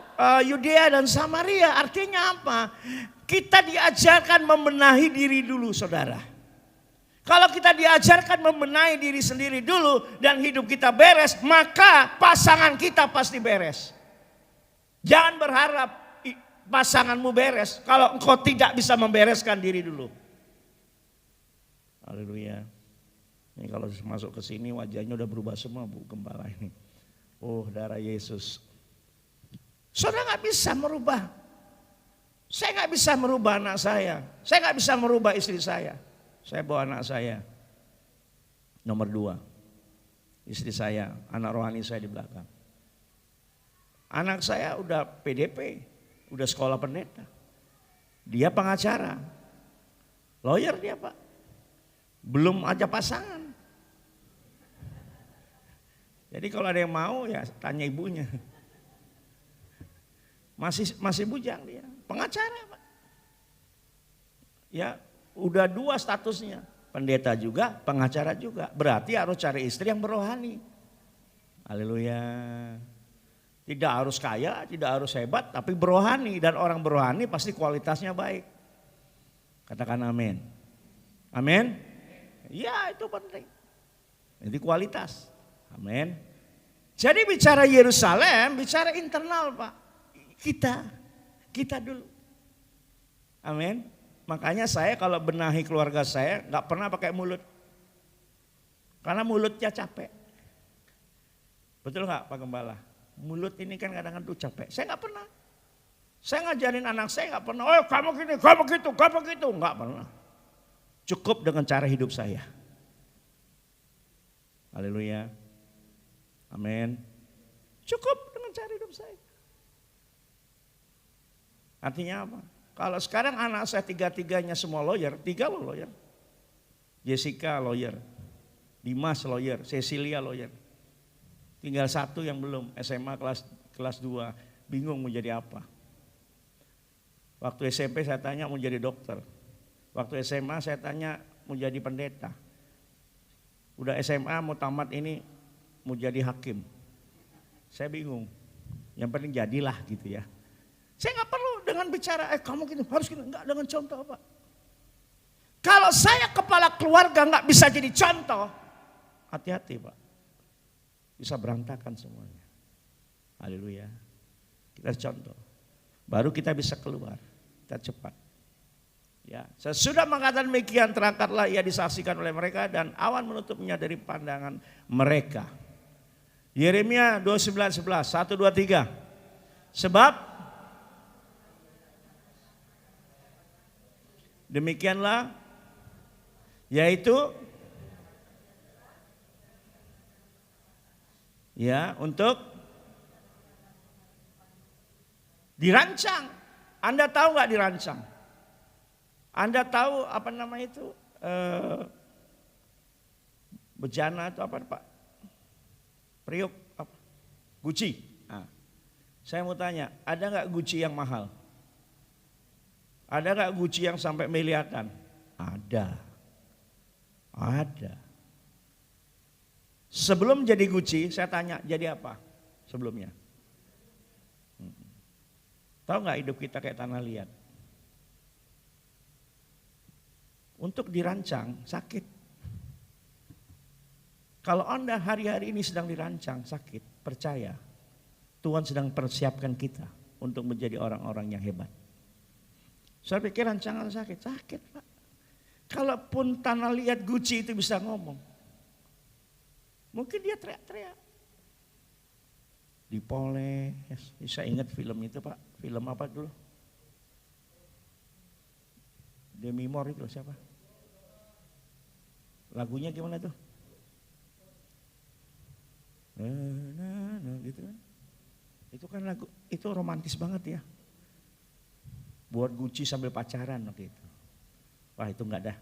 Speaker 4: Yudea dan Samaria. Artinya apa? Kita diajarkan membenahi diri dulu, Saudara. Kalau kita diajarkan membenahi diri sendiri dulu dan hidup kita beres, maka pasangan kita pasti beres. Jangan berharap pasanganmu beres kalau engkau tidak bisa membereskan diri dulu. Haleluya. Ini kalau masuk ke sini wajahnya udah berubah semua Bu Gembala ini. Oh darah Yesus. Saudara gak bisa merubah. Saya gak bisa merubah anak saya. Saya gak bisa merubah istri saya. Saya bawa anak saya. Nomor 2. Istri saya, anak rohani saya di belakang. Anak saya udah PDP. Udah sekolah pendeta. Dia pengacara. Lawyer dia Pak. Belum aja pasangan. Jadi kalau ada yang mau ya tanya ibunya. Masih bujang dia. Pengacara Pak. Ya udah 2 statusnya. pendeta juga, pengacara juga. Berarti harus cari istri yang berohani. Haleluya. Tidak harus kaya, tidak harus hebat, tapi berohani. Dan orang berohani pasti kualitasnya baik. Katakan amin. Amin. Ya itu penting. Jadi kualitas. Amin. Jadi bicara Yerusalem, bicara internal Pak. Kita dulu. Amin. Makanya saya kalau benahi keluarga saya nggak pernah pakai mulut. Karena mulutnya capek. Betul nggak Pak Gembala? Mulut ini kan kadang-kadang tuh capek. Saya nggak pernah. Saya ngajarin anak saya nggak pernah. Oh kamu gini, kamu gitu, kamu gitu. Nggak pernah. Cukup dengan cara hidup saya. Haleluya. Amin. Cukup dengan cara hidup saya. Artinya apa? Kalau sekarang anak saya tiga-tiganya semua lawyer, 3 loh lawyer. Jessica lawyer, Dimas lawyer, Cecilia lawyer. Tinggal 1 yang belum, SMA kelas 2, bingung mau jadi apa. Waktu SMP saya tanya mau jadi dokter. Waktu SMA saya tanya mau jadi pendeta. Udah SMA mau tamat ini mau jadi hakim. Saya bingung, yang penting jadilah gitu ya. Saya nggak perlu dengan bicara, kamu gini, harus gini, enggak dengan contoh apa. Kalau saya kepala keluarga nggak bisa jadi contoh, hati-hati Pak. Bisa berantakan semuanya. Haleluya. Kita contoh. Baru kita bisa keluar. Kita cepat. Ya, sesudah mengatakan demikian terangkatlah ia disaksikan oleh mereka dan awan menutupnya dari pandangan mereka. Yeremia 29:11, 1, 2, 3. Sebab demikianlah, yaitu ya untuk dirancang. Anda tahu nggak dirancang? Anda tahu apa nama itu bejana itu apa Pak? Priuk apa? Gucci. Nah, saya mau tanya, ada nggak Gucci yang mahal? Ada nggak Gucci yang sampai miliaran? Ada. Sebelum jadi Gucci, saya tanya jadi apa sebelumnya? Tahu nggak hidup kita kayak tanah liat? Untuk dirancang sakit. Kalau Anda hari-hari ini sedang dirancang sakit, percaya Tuhan sedang persiapkan kita untuk menjadi orang-orang yang hebat. Saya pikir rancangan sakit Pak. Kalaupun tanah liat Gucci itu bisa ngomong, mungkin dia teriak-teriak. Dipoles, saya ingat film itu Pak, film apa dulu? Demi Moore itu siapa? Lagunya gimana tuh? Gitu kan? Itu kan lagu, itu romantis banget ya. Buat Gucci sambil pacaran waktu itu. Wah itu enggak dah.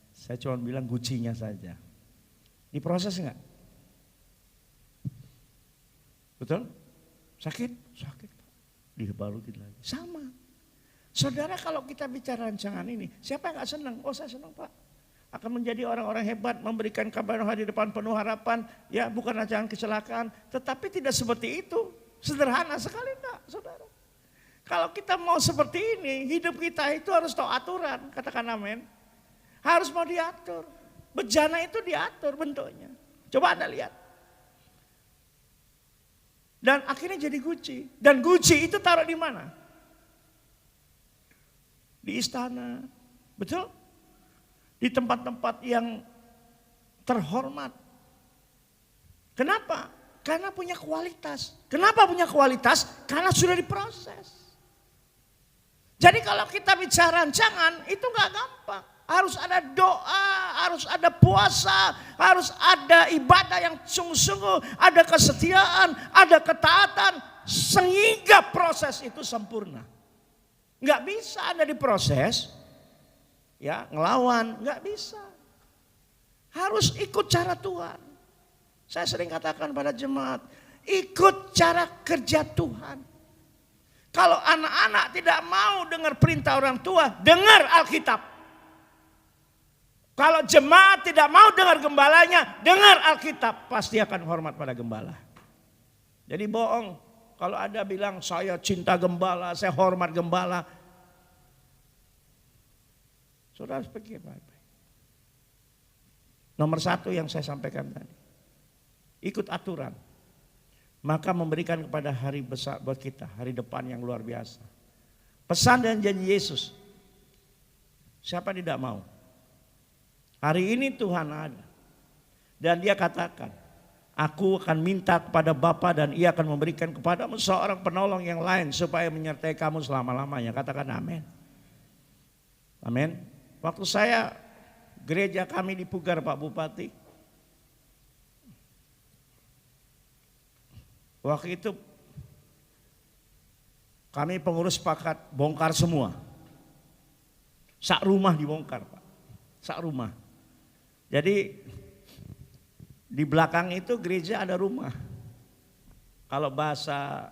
Speaker 4: Saya cuma bilang Gucci-nya saja. Diproses enggak? Betul? Sakit? Sakit. Dibalutin lagi. Sama. Saudara kalau kita bicara rancangan ini, siapa yang enggak senang? Oh saya senang Pak. Akan menjadi orang-orang hebat, memberikan kabar di depan penuh harapan. Ya bukan rancangan kecelakaan. Tetapi tidak seperti itu. Sederhana sekali enggak saudara. Kalau kita mau seperti ini, hidup kita itu harus tahu aturan, katakan amin. Harus mau diatur. Bejana itu diatur bentuknya. Coba Anda lihat. Dan akhirnya jadi Gucci. Dan Gucci itu taruh di mana? Di istana. Betul? Di tempat-tempat yang terhormat. Kenapa? Karena punya kualitas. Kenapa punya kualitas? Karena sudah diproses. Jadi kalau kita bicara rancangan itu gak gampang. Harus ada doa, harus ada puasa, harus ada ibadah yang sungguh-sungguh, ada kesetiaan, ada ketaatan, sehingga proses itu sempurna. Gak bisa Anda diproses, ya ngelawan, gak bisa. Harus ikut cara Tuhan. Saya sering katakan pada jemaat, ikut cara kerja Tuhan. Kalau anak-anak tidak mau dengar perintah orang tua, dengar Alkitab. Kalau jemaat tidak mau dengar gembalanya, dengar Alkitab, pasti akan hormat pada gembala. Jadi bohong kalau ada bilang saya cinta gembala, saya hormat gembala. Saudara pikir baik-baik. Nomor satu yang saya sampaikan tadi, ikut aturan. Maka memberikan kepada hari besar buat kita, hari depan yang luar biasa. Pesan dan janji Yesus. Siapa tidak mau? Hari ini Tuhan ada. Dan dia katakan, aku akan minta kepada Bapa dan ia akan memberikan kepadamu seorang penolong yang lain supaya menyertai kamu selama-lamanya. Katakan amin. Amin. Waktu saya gereja kami di Pugar Pak Bupati. Waktu itu kami pengurus sepakat bongkar semua. Sak rumah dibongkar Pak. Sak rumah. Jadi di belakang itu gereja ada rumah. Kalau bahasa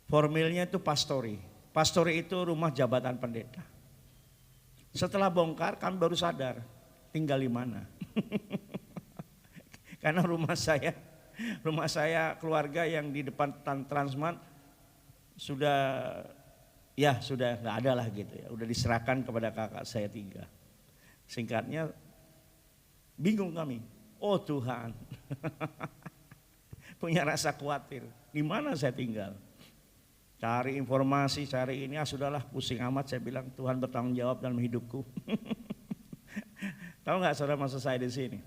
Speaker 4: formilnya itu pastori. Pastori itu rumah jabatan pendeta. Setelah bongkar kami baru sadar tinggal di mana. Karena rumah saya keluarga yang di depan Transmart sudah nggak ada lah gitu ya. Udah diserahkan kepada kakak saya 3. Singkatnya bingung kami. Oh Tuhan, punya rasa khawatir. Di mana saya tinggal? Cari informasi, cari ini. Sudahlah pusing amat. Saya bilang Tuhan bertanggung jawab dalam hidupku. Tahu nggak saudara maksud saya di sini?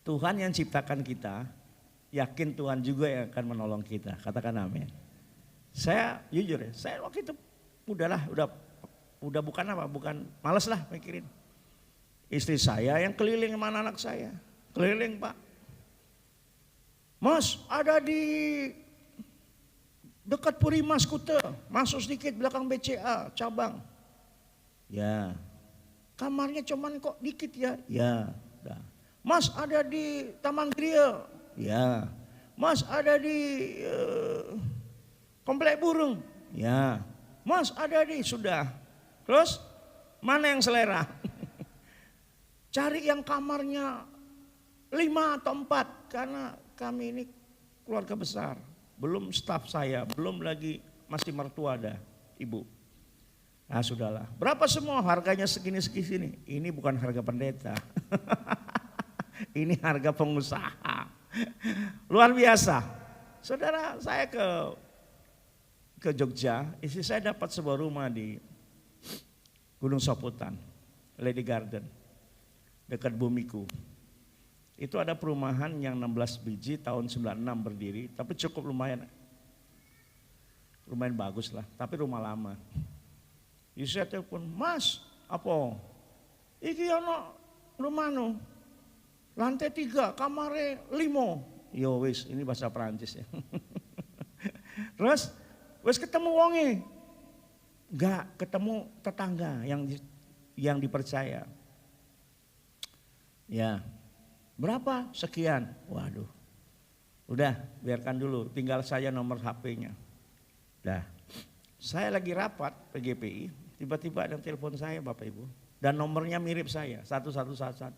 Speaker 4: Tuhan yang ciptakan kita, yakin Tuhan juga yang akan menolong kita. Katakan amin. Saya jujur ya, saya waktu itu udah bukan malas lah mikirin. Istri saya yang keliling sama anak saya, keliling Pak. Mas, ada di dekat Purimas Kute, masuk sedikit belakang BCA cabang. Ya, kamarnya cuman kok dikit ya. Ya, dah. Mas ada di Taman Grill. Ya. Mas ada di Komplek Burung. Ya. Mas ada di sudah. Terus mana yang selera? Cari yang kamarnya 5 atau 4 karena kami ini keluarga besar. Belum staf saya, belum lagi masih mertua ada ibu. Nah sudahlah, berapa semua harganya segini-segini? Ini bukan harga pendeta. Ini harga pengusaha. Luar biasa. Saudara, saya ke Jogja, istri saya dapat sebuah rumah di Gunung Soputan, Lady Garden, dekat Bumiku. Itu ada perumahan yang 16 biji tahun 96 berdiri, tapi cukup lumayan bagus lah, tapi rumah lama. Istri saya telepon, Mas, apa? Iki ono rumah no, lantai 3, kamarnya 5. Yo wis, ini bahasa Perancis ya. Terus, wis ketemu wonge? Enggak, ketemu tetangga yang dipercaya. Ya, berapa? Sekian. Waduh, udah biarkan dulu, tinggal saya nomor HP-nya. Dah, saya lagi rapat PGPI, tiba-tiba ada telepon saya Bapak Ibu. Dan nomornya mirip saya, 1111.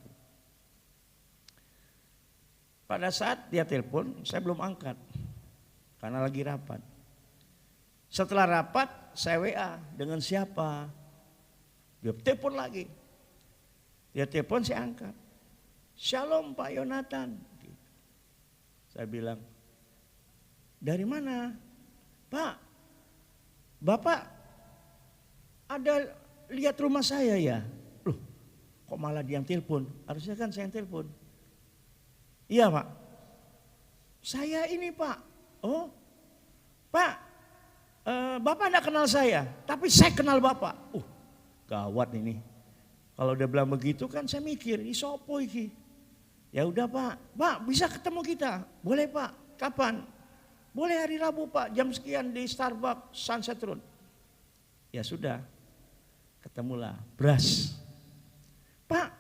Speaker 4: Pada saat dia telepon, saya belum angkat, karena lagi rapat. Setelah rapat, saya WA, dengan siapa? Dia telepon lagi. Dia telepon, saya angkat. Shalom Pak Yonatan. Saya bilang, dari mana? Pak, Bapak ada lihat rumah saya ya? Loh, kok malah dia yang telepon? Harusnya kan saya yang telepon. Iya Pak, saya ini Pak. Oh, Pak, Bapak enggak kenal saya, tapi saya kenal Bapak. Gawat ini. Kalau dia bilang begitu kan saya mikir, ini sopo iki? Ya udah Pak bisa ketemu kita? Boleh Pak, kapan? Boleh hari Rabu Pak, jam sekian di Starbucks Sunset Road. Ya sudah, ketemulah, Bras. Pak,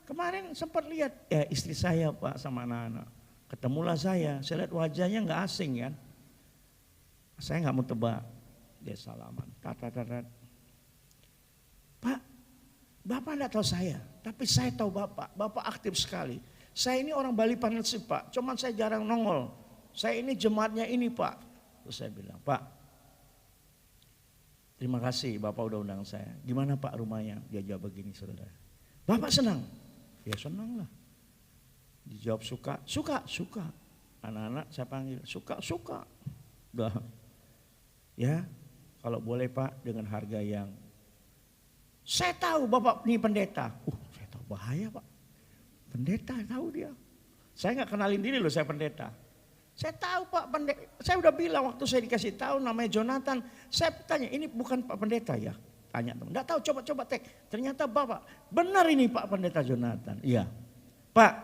Speaker 4: kemarin sempat lihat, ya istri saya Pak sama anak-anak. Ketemulah saya lihat wajahnya nggak asing kan. Saya nggak mau tebak, dia salaman. Pak, Bapak enggak tahu saya, tapi saya tahu Bapak. Bapak aktif sekali. Saya ini orang Bali Partnership Pak, cuman saya jarang nongol. Saya ini jemaatnya ini Pak. Terus saya bilang, Pak, terima kasih Bapak udah undang saya. Gimana Pak rumahnya? Dia jawab begini saudara. Bapak senang? Ya senang lah. Dijawab suka, suka. Anak-anak saya panggil, suka. Udah. Ya, kalau boleh Pak dengan harga yang saya tahu Bapak ini pendeta. Saya tahu bahaya Pak. Pendeta tahu dia. Saya nggak kenalin diri loh saya pendeta. Saya tahu Pak pendeta. Saya udah bilang waktu saya dikasih tahu namanya Jonathan. Saya tanya ini bukan Pak pendeta ya? Tanya teman. Nggak tahu coba tek. Ternyata Bapak benar ini Pak pendeta Jonathan. Iya. Pak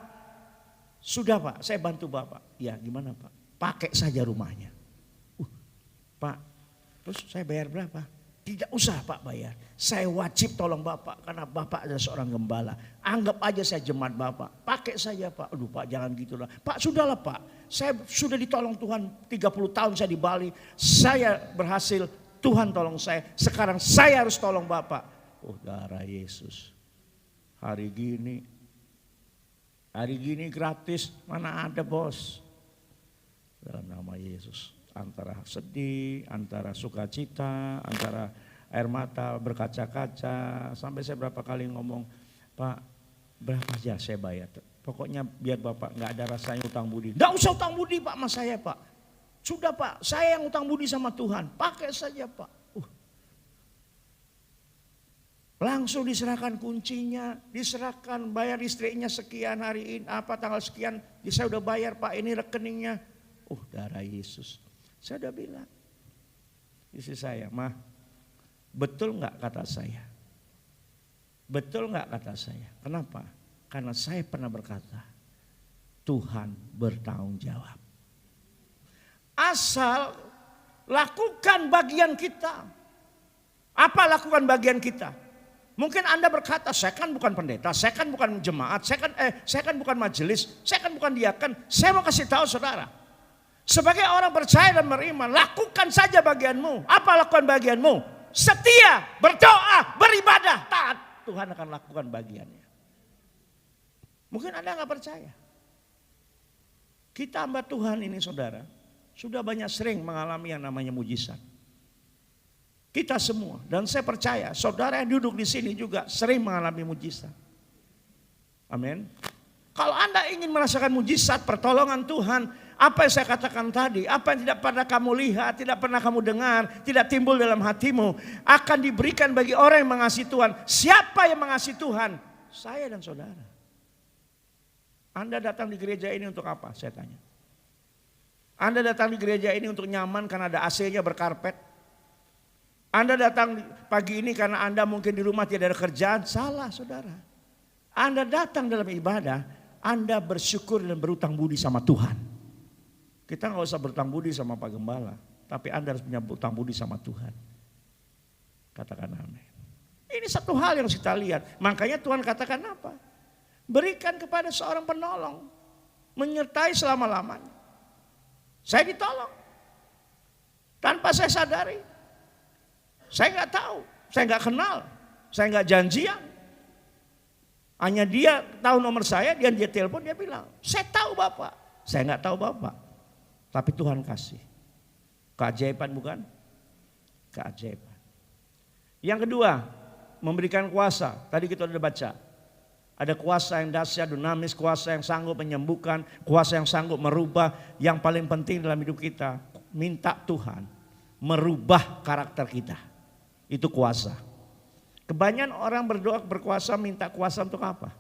Speaker 4: sudah Pak saya bantu Bapak. Ya gimana Pak? Pakai saja rumahnya. Pak terus saya bayar berapa? Tidak usah Pak bayar. Saya wajib tolong Bapak karena Bapak adalah seorang gembala. Anggap aja saya jemaat Bapak. Pakai saja Pak. Aduh Pak jangan gitu lah. Pak sudahlah Pak. Saya sudah ditolong Tuhan 30 tahun saya di Bali. Saya berhasil. Tuhan tolong saya. Sekarang saya harus tolong Bapak. Oh darah Yesus. Hari gini gratis. Mana ada bos. Dalam nama Yesus. Antara sedih, antara sukacita, antara air mata berkaca-kaca. Sampai saya berapa kali ngomong, Pak berapa aja saya bayar. Pokoknya biar Bapak gak ada rasanya utang budi. Gak usah utang budi Pak sama saya Pak. Sudah Pak, saya yang utang budi sama Tuhan. Pakai saja Pak. Langsung diserahkan kuncinya, diserahkan bayar istrinya sekian hari ini, tanggal sekian. Saya udah bayar Pak ini rekeningnya. Darah Yesus. Saya udah bilang, istri saya, Mah, betul nggak kata saya? Betul nggak kata saya? Kenapa? Karena saya pernah berkata, Tuhan bertanggung jawab. Asal lakukan bagian kita. Apa lakukan bagian kita? Mungkin Anda berkata, saya kan bukan pendeta, saya kan bukan jemaat, saya kan bukan majelis, saya kan bukan diaken. Saya mau kasih tahu saudara. Sebagai orang percaya dan beriman, lakukan saja bagianmu. Apa lakukan bagianmu? Setia, berdoa, beribadah, taat. Tuhan akan lakukan bagiannya. Mungkin Anda nggak percaya. Kita hamba Tuhan ini saudara, sudah banyak sering mengalami yang namanya mujizat. Kita semua, dan saya percaya saudara yang duduk di sini juga sering mengalami mujizat. Amin. Kalau Anda ingin merasakan mujizat, pertolongan Tuhan, apa yang saya katakan tadi, apa yang tidak pernah kamu lihat, tidak pernah kamu dengar, tidak timbul dalam hatimu, akan diberikan bagi orang yang mengasihi Tuhan. Siapa yang mengasihi Tuhan? Saya dan saudara. Anda datang di gereja ini untuk apa? Saya tanya. Anda datang di gereja ini untuk nyaman karena ada AC-nya berkarpet. Anda datang pagi ini karena Anda mungkin di rumah tidak ada kerjaan. Salah saudara. Anda datang dalam ibadah, Anda bersyukur dan berutang budi sama Tuhan. Kita nggak usah berutang budi sama Pak Gembala, tapi Anda harus punya utang budi sama Tuhan. Katakan amin. Ini satu hal yang kita lihat. Makanya Tuhan katakan apa? Berikan kepada seorang penolong, menyertai selama-lamanya. Saya ditolong, tanpa saya sadari. Saya nggak tahu, saya nggak kenal, saya nggak janjian. Hanya dia tahu nomor saya, dia telepon, dia bilang, saya tahu Bapak. Saya nggak tahu Bapak. Tapi Tuhan kasih. Keajaiban bukan? Keajaiban. Yang kedua, memberikan kuasa. Tadi kita sudah baca. Ada kuasa yang dahsyat, dinamis, kuasa yang sanggup menyembuhkan, kuasa yang sanggup merubah. Yang paling penting dalam hidup kita, minta Tuhan merubah karakter kita. Itu kuasa. Kebanyakan orang berdoa berkuasa, minta kuasa untuk apa?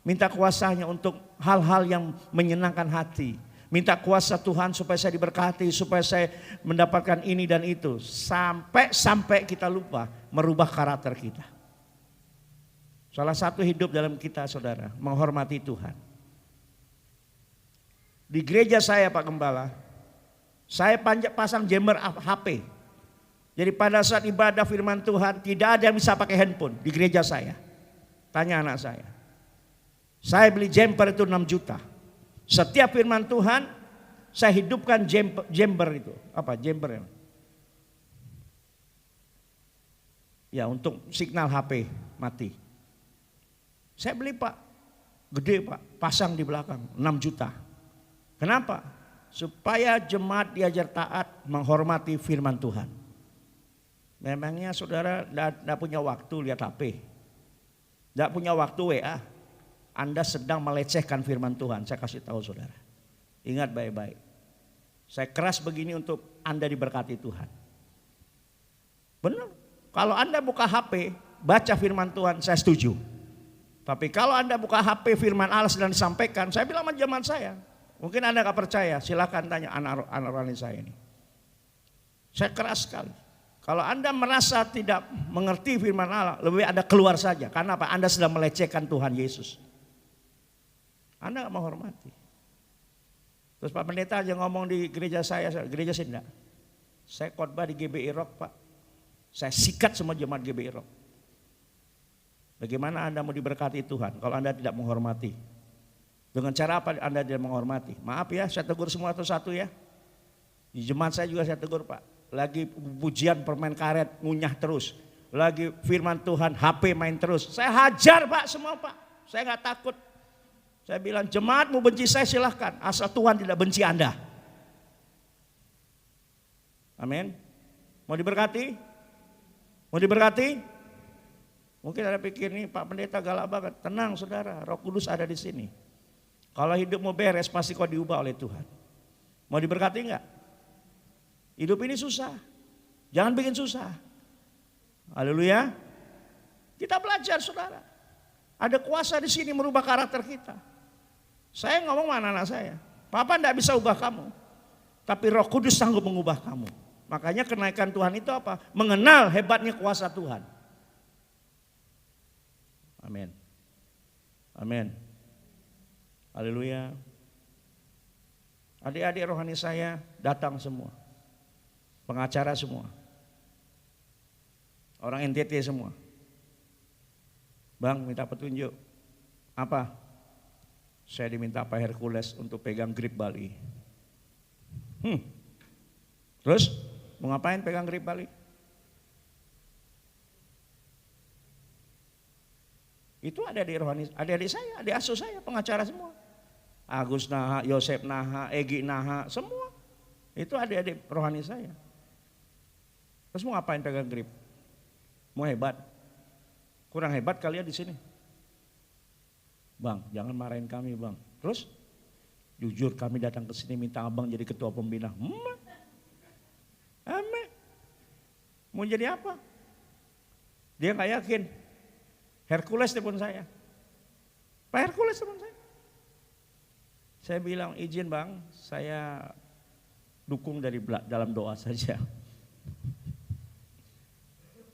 Speaker 4: Minta kuasanya untuk hal-hal yang menyenangkan hati. Minta kuasa Tuhan supaya saya diberkati, supaya saya mendapatkan ini dan itu. Sampai kita lupa merubah karakter kita. Salah satu hidup dalam kita saudara, menghormati Tuhan. Di gereja saya Pak Gembala, saya pasang jammer HP. Jadi pada saat ibadah firman Tuhan tidak ada yang bisa pakai handphone di gereja saya. Tanya anak saya. Saya beli jumper itu 6 juta. Setiap firman Tuhan saya hidupkan jumper itu. Apa jumper? Ya untuk signal HP mati. Saya beli Pak, gede Pak, pasang di belakang 6 juta. Kenapa? Supaya jemaat diajar taat menghormati firman Tuhan. Memangnya saudara tidak punya waktu lihat HP, tidak punya waktu WA. Anda sedang melecehkan firman Tuhan, saya kasih tahu saudara. Ingat baik-baik. Saya keras begini untuk Anda diberkati Tuhan. Benar. Kalau Anda buka HP, baca firman Tuhan, saya setuju. Tapi kalau Anda buka HP firman Allah sedang disampaikan, saya bilang sama jemaat saya. Mungkin Anda gak percaya, silakan tanya anak rohani saya ini. Saya keras sekali. Kalau Anda merasa tidak mengerti firman Allah, lebih Anda keluar saja. Karena apa? Anda sedang melecehkan Tuhan Yesus. Anda gak menghormati. Terus Pak Pendeta aja ngomong di gereja saya, gereja sini enggak. Saya khotbah di GBI Rock Pak. Saya sikat semua jemaat GBI Rock. Bagaimana Anda mau diberkati Tuhan kalau Anda tidak menghormati? Dengan cara apa Anda tidak menghormati? Maaf ya, saya tegur semua satu-satu ya. Di jemaat saya juga saya tegur Pak. Lagi pujian permain karet, ngunyah terus. Lagi firman Tuhan, HP main terus. Saya hajar Pak semua Pak. Saya gak takut. Saya bilang jemaat mau benci saya silahkan. Asal Tuhan tidak benci Anda. Amin. Mau diberkati? Mau diberkati? Mungkin ada pikir nih Pak Pendeta galak banget. Tenang saudara, Roh Kudus ada di sini. Kalau hidupmu beres pasti kau diubah oleh Tuhan. Mau diberkati enggak? Hidup ini susah. Jangan bikin susah. Haleluya. Kita belajar saudara. Ada kuasa di sini merubah karakter kita. Saya ngomong sama anak saya. Papa enggak bisa ubah kamu. Tapi Roh Kudus sanggup mengubah kamu. Makanya kenaikan Tuhan itu apa? Mengenal hebatnya kuasa Tuhan. Amin. Amin. Haleluya. Adik-adik rohani saya datang semua. Pengacara semua. Orang NTT semua. Bang minta petunjuk. Apa? Saya diminta Pak Hercules untuk pegang grip Bali. Terus mau ngapain pegang grip Bali? Itu ada di rohani, adik-adik saya, adik asuh saya, pengacara semua. Agus Naha, Yosef Naha, Egi Naha, semua. Itu adik-adik rohani saya. Terus mau ngapain pegang grip? Mau hebat? Kurang hebat kalian di sini. Bang, jangan marahin kami bang. Terus? Jujur kami datang ke sini minta abang jadi ketua pembina. Mau jadi apa? Dia nggak yakin. Hercules telepon saya. Pak Hercules telepon saya. Saya bilang izin bang, saya dukung dari dalam doa saja.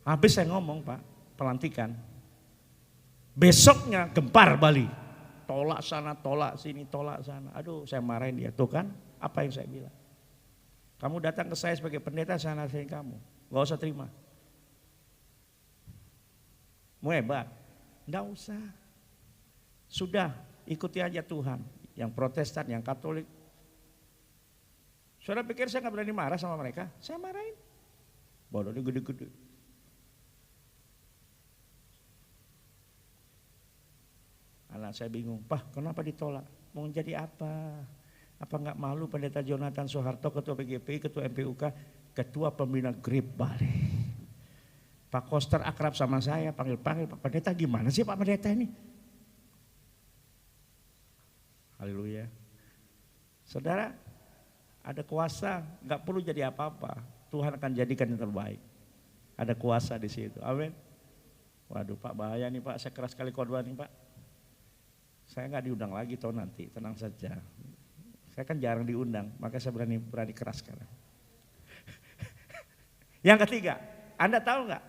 Speaker 4: Habis saya ngomong Pak, pelantikan. Besoknya gempar Bali. Tolak sana, tolak sini, tolak sana. Aduh saya marahin dia. Tuh kan apa yang saya bilang. Kamu datang ke saya sebagai pendeta, saya nasihin kamu. Gak usah terima. Mau hebat? Nggak usah. Sudah ikuti aja Tuhan. Yang Protestan, yang Katolik. Saudara pikir saya gak berani marah sama mereka? Saya marahin. Badannya gede-gede. Anak saya bingung, Pak kenapa ditolak? Mau jadi apa? Apa nggak malu Pendeta Jonathan Soeharto, Ketua PGPI, Ketua MPUK, Ketua Pembina Grip Bali. Pak Koster akrab sama saya, panggil-panggil, Pak Pendeta gimana sih Pak Pendeta ini? Haleluya. Saudara, ada kuasa, nggak perlu jadi apa-apa. Tuhan akan jadikan yang terbaik. Ada kuasa di situ, amin. Waduh Pak bahaya nih Pak, saya keras sekali khotbah nih Pak. Saya nggak diundang lagi tahun nanti, tenang saja. Saya kan jarang diundang, maka saya berani keras sekarang. Yang ketiga, Anda tahu nggak?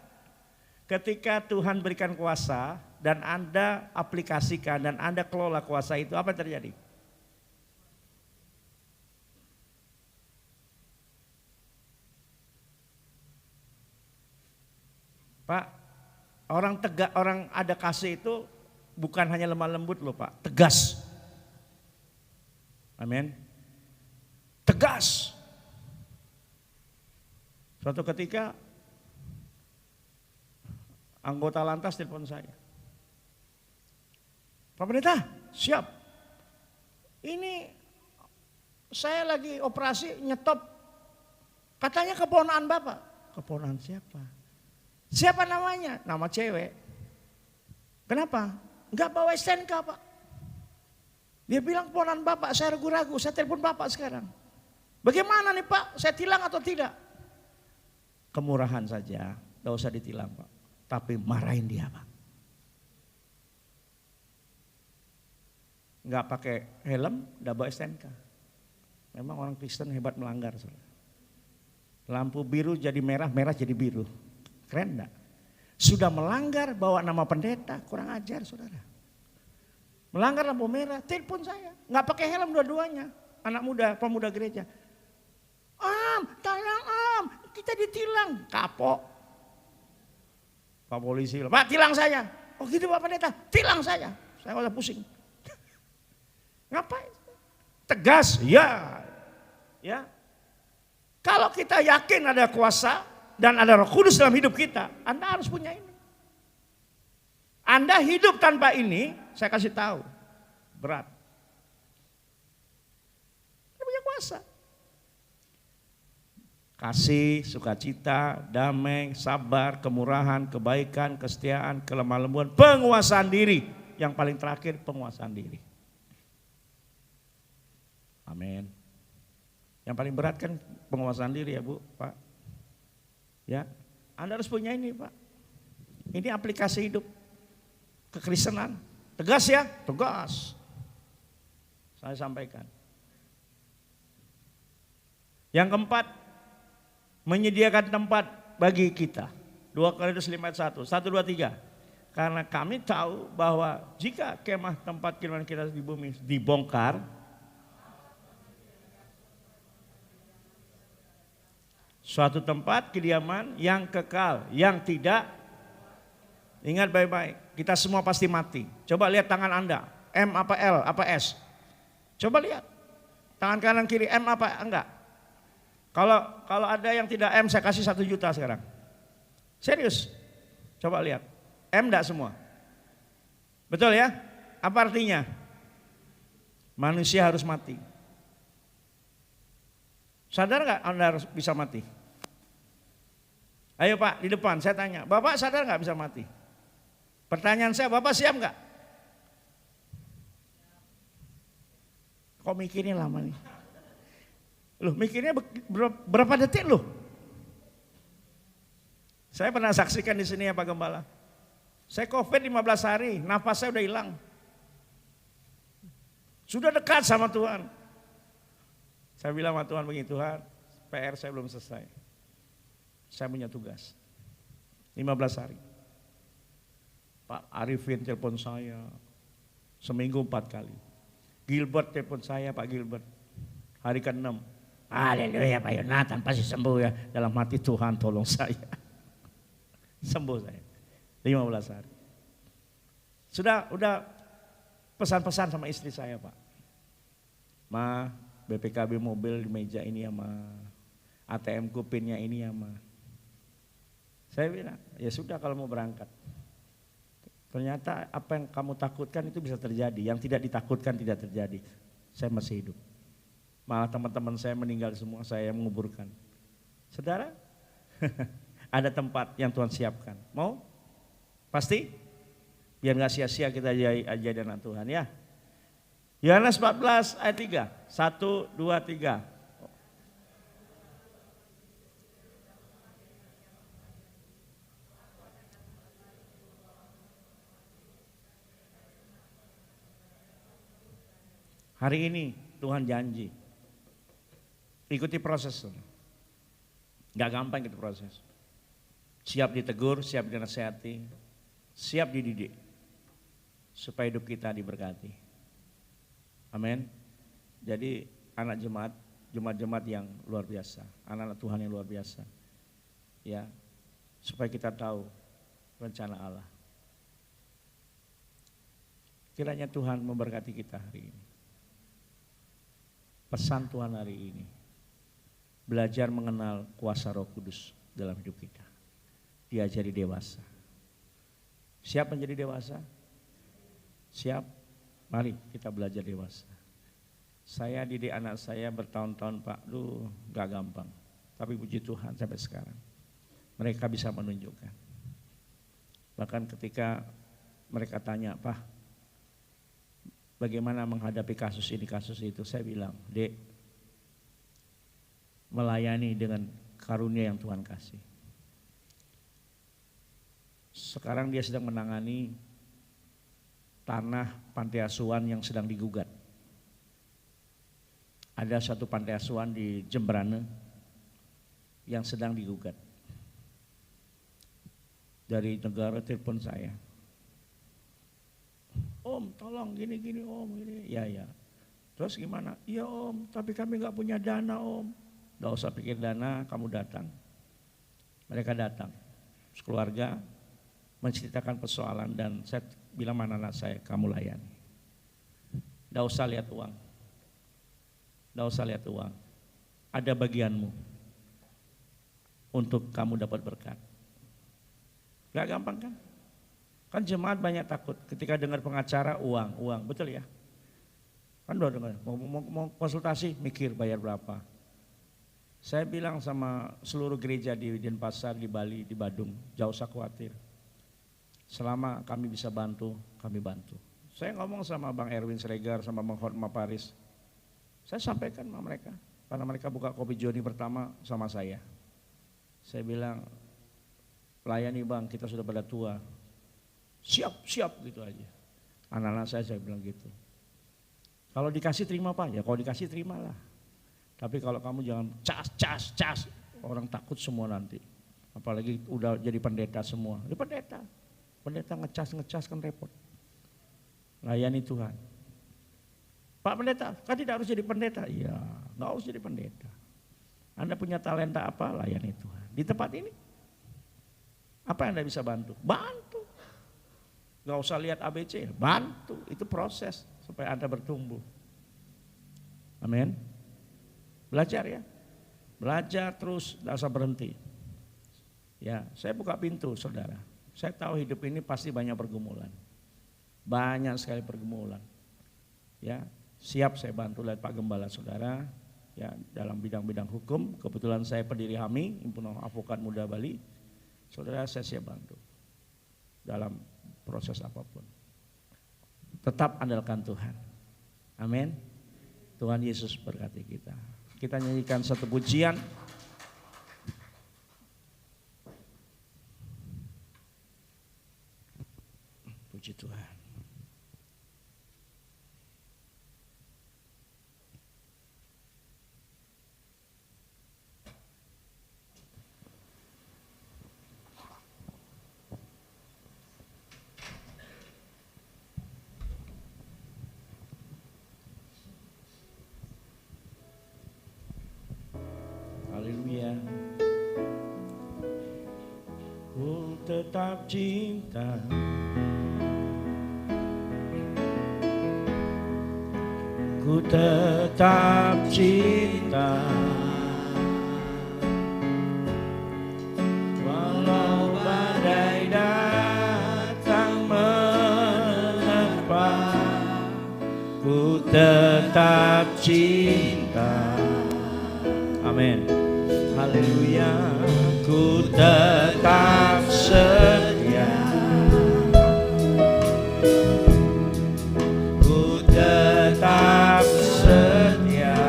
Speaker 4: Ketika Tuhan berikan kuasa dan Anda aplikasikan dan Anda kelola kuasa itu, apa yang terjadi? Pak, orang ada kasih itu bukan hanya lemah lembut loh Pak, tegas. Amin. Tegas. Suatu ketika anggota lantas telepon saya. Pak Pendeta, siap. Ini saya lagi operasi nyetop. Katanya keponakan Bapak. Keponakan siapa? Siapa namanya? Nama cewek. Kenapa? Enggak bawa STNK Pak. Dia bilang keponakan Bapak, saya ragu-ragu, saya telepon Bapak sekarang. Bagaimana nih Pak, saya tilang atau tidak? Kemurahan saja, enggak usah ditilang Pak. Tapi marahin dia Pak. Enggak pakai helm, enggak bawa STNK. Memang orang Kristen hebat melanggar. Saudara. Lampu biru jadi merah, merah jadi biru. Keren enggak? Sudah melanggar bawa nama pendeta, kurang ajar saudara. Melanggar lampu merah, telepon saya. Enggak pakai helm dua-duanya. Anak muda, pemuda gereja. Tolong kita ditilang. Kapok. Pak polisi, Pak tilang saya. Oh gitu Pak Pendeta, tilang saya. Saya udah pusing. Ngapain? Tegas, ya. Ya. Kalau kita yakin ada kuasa dan ada Roh Kudus dalam hidup kita, Anda harus punya ini. Anda hidup tanpa ini, saya kasih tahu, berat. Anda punya kuasa. Kasih, sukacita, damai, sabar, kemurahan, kebaikan, kesetiaan, kelemah lembutan, penguasaan diri. Yang paling terakhir penguasaan diri. Amin. Yang paling berat kan penguasaan diri ya Bu, Pak. Ya, Anda harus punya ini Pak. Ini aplikasi hidup kekristenan. Tegas ya, tegas. Saya sampaikan. Yang keempat, menyediakan tempat bagi kita. 2 Korintus 5 ayat 1, 1, 2, 3. Karena kami tahu bahwa jika kemah tempat kiriman kita di bumi dibongkar, suatu tempat kediaman yang kekal, yang tidak, ingat baik-baik, kita semua pasti mati. Coba lihat tangan Anda, M apa L apa S. Coba lihat, tangan kanan kiri M apa enggak. Kalau ada yang tidak M saya kasih 1 juta sekarang. Serius, coba lihat, M enggak semua. Betul ya? Apa artinya? Manusia harus mati. Sadar nggak Anda harus bisa mati? Ayo Pak di depan saya tanya, Bapak sadar nggak bisa mati? Pertanyaan saya, Bapak siap nggak? Kok mikirnya lama nih? Loh mikirnya berapa detik loh? Saya pernah saksikan di sini ya Pak Gembala. Saya COVID 15 hari, nafas saya udah hilang. Sudah dekat sama Tuhan. Saya bilang sama Tuhan begini, Tuhan PR saya belum selesai. Saya punya tugas. 15 hari. Pak Arifin telepon saya. Seminggu 4 kali. Gilbert telepon saya, Pak Gilbert. Hari ke-6. Haleluya Pak Yonatan pasti sembuh ya. Dalam hati Tuhan tolong saya. Sembuh saya. 15 hari. Udah pesan-pesan sama istri saya Pak. Ma, BPKB mobil di meja ini ya Ma. ATM kupinnya ini ya Ma. Saya bilang, ya sudah kalau mau berangkat. Ternyata apa yang kamu takutkan itu bisa terjadi. Yang tidak ditakutkan tidak terjadi. Saya masih hidup. Malah teman-teman saya meninggal semua, saya yang menguburkan. Saudara, ada tempat yang Tuhan siapkan. Mau? Pasti? Biar gak sia-sia kita jadi anak Tuhan ya. Yohanes 14 ayat 3. 1, 2, 3. Hari ini Tuhan janji. Ikuti proses. Gak gampang gitu proses. Siap ditegur, siap dinasihati, siap dididik. Supaya hidup kita diberkati. Amin. Jadi anak jemaat yang luar biasa, anak-anak Tuhan yang luar biasa. Ya, supaya kita tahu rencana Allah. Kiranya Tuhan memberkati kita hari ini. Pesan Tuhan hari ini, belajar mengenal kuasa Roh Kudus dalam hidup kita. Diajari dewasa. Siap menjadi dewasa? Siap? Mari kita belajar dewasa. Saya didik anak saya bertahun-tahun Pak, gak gampang. Tapi puji Tuhan sampai sekarang mereka bisa menunjukkan. Bahkan ketika mereka tanya, Pak, bagaimana menghadapi kasus ini, kasus itu, saya bilang, Dek, melayani dengan karunia yang Tuhan kasih. Sekarang dia sedang menangani tanah panti asuhan yang sedang digugat. Ada satu panti asuhan di Jembrane yang sedang digugat. Dari negara telepon saya, Om tolong gini Om, gini. Ya. Terus gimana? Iya Om, tapi kami gak punya dana Om. Gak usah pikir dana, kamu datang. Mereka datang, sekeluarga menceritakan persoalan dan saya bilang mana anak saya, kamu layani. Gak usah lihat uang. Gak usah lihat uang. Ada bagianmu untuk kamu dapat berkat. Gak gampang kan? Kan jemaat banyak takut ketika dengar pengacara uang, betul ya? Kan udah dengar, mau konsultasi mikir bayar berapa. Saya bilang sama seluruh gereja di Denpasar, di Bali, di Badung, jauh usah khawatir. Selama kami bisa bantu, kami bantu. Saya ngomong sama Bang Erwin Sregar, sama Bang Hotma Paris. Saya sampaikan sama mereka, karena mereka buka kopi Joni pertama sama saya. Saya bilang, layani Bang, kita sudah pada tua. Siap gitu aja. Anak-anak saya bilang gitu. Kalau dikasih terima Pak, ya kalau dikasih terimalah. Tapi kalau kamu jangan cas, orang takut semua nanti. Apalagi udah jadi pendeta semua. Ini pendeta ngecas kan repot. Layani Tuhan. Pak pendeta, kan tidak harus jadi pendeta. Iya, nggak harus jadi pendeta. Anda punya talenta apa, layani Tuhan. Di tempat ini, apa yang Anda bisa bantu? Bantu. Nggak usah lihat ABC, bantu. Itu proses supaya Anda bertumbuh. Amin. Belajar ya. Belajar terus, tidak usah berhenti. Ya, saya buka pintu saudara. Saya tahu hidup ini pasti banyak pergumulan. Banyak sekali pergumulan. Ya, siap saya bantu lihat Pak Gembala saudara. Ya, dalam bidang-bidang hukum, kebetulan saya pendiri HAMI, Himpunan Advokat Muda Bali. Saudara saya siap bantu dalam proses apapun. Tetap andalkan Tuhan. Amin. Tuhan Yesus berkati kita. Kita nyanyikan satu pujian. Puji Tuhan. Haleluya. Ku tetap cinta. Ku tetap cinta. Walau badai datang menerpa, ku tetap cinta. Amin. Haleluya. Ku tetap setia. Ku tetap setia.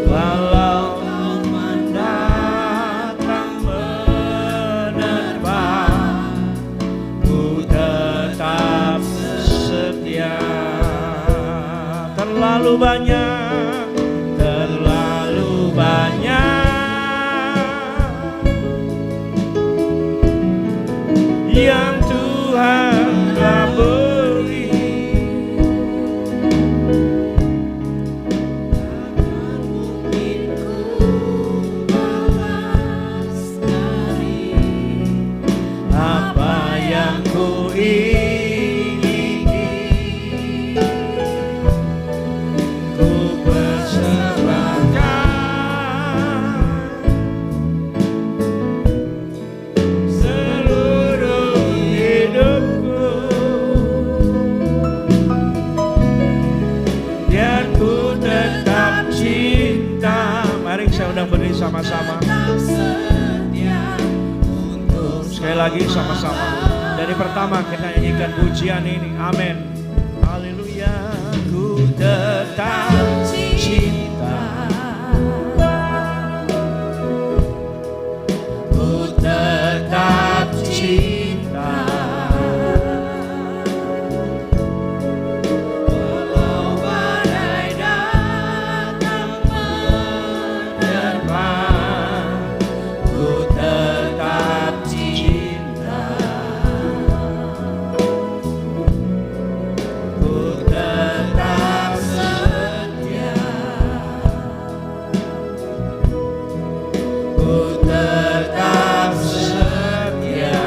Speaker 4: Walau mendatang menerpa, ku tetap setia. Terlalu banyak yang Tuhan telah beri.
Speaker 3: Takkan mungkin ku balas dari
Speaker 4: Apa yang ku ingini, ku Mari sama-sama. Sekali lagi sama-sama. Dari pertama kita nyanyikan pujian ini. Amin. Haleluya. Ku tetap cinta. Ku tetap cinta. Walau badai datang menerpa, ku tetap cinta. Ku tetap setia. Ku tetap setia.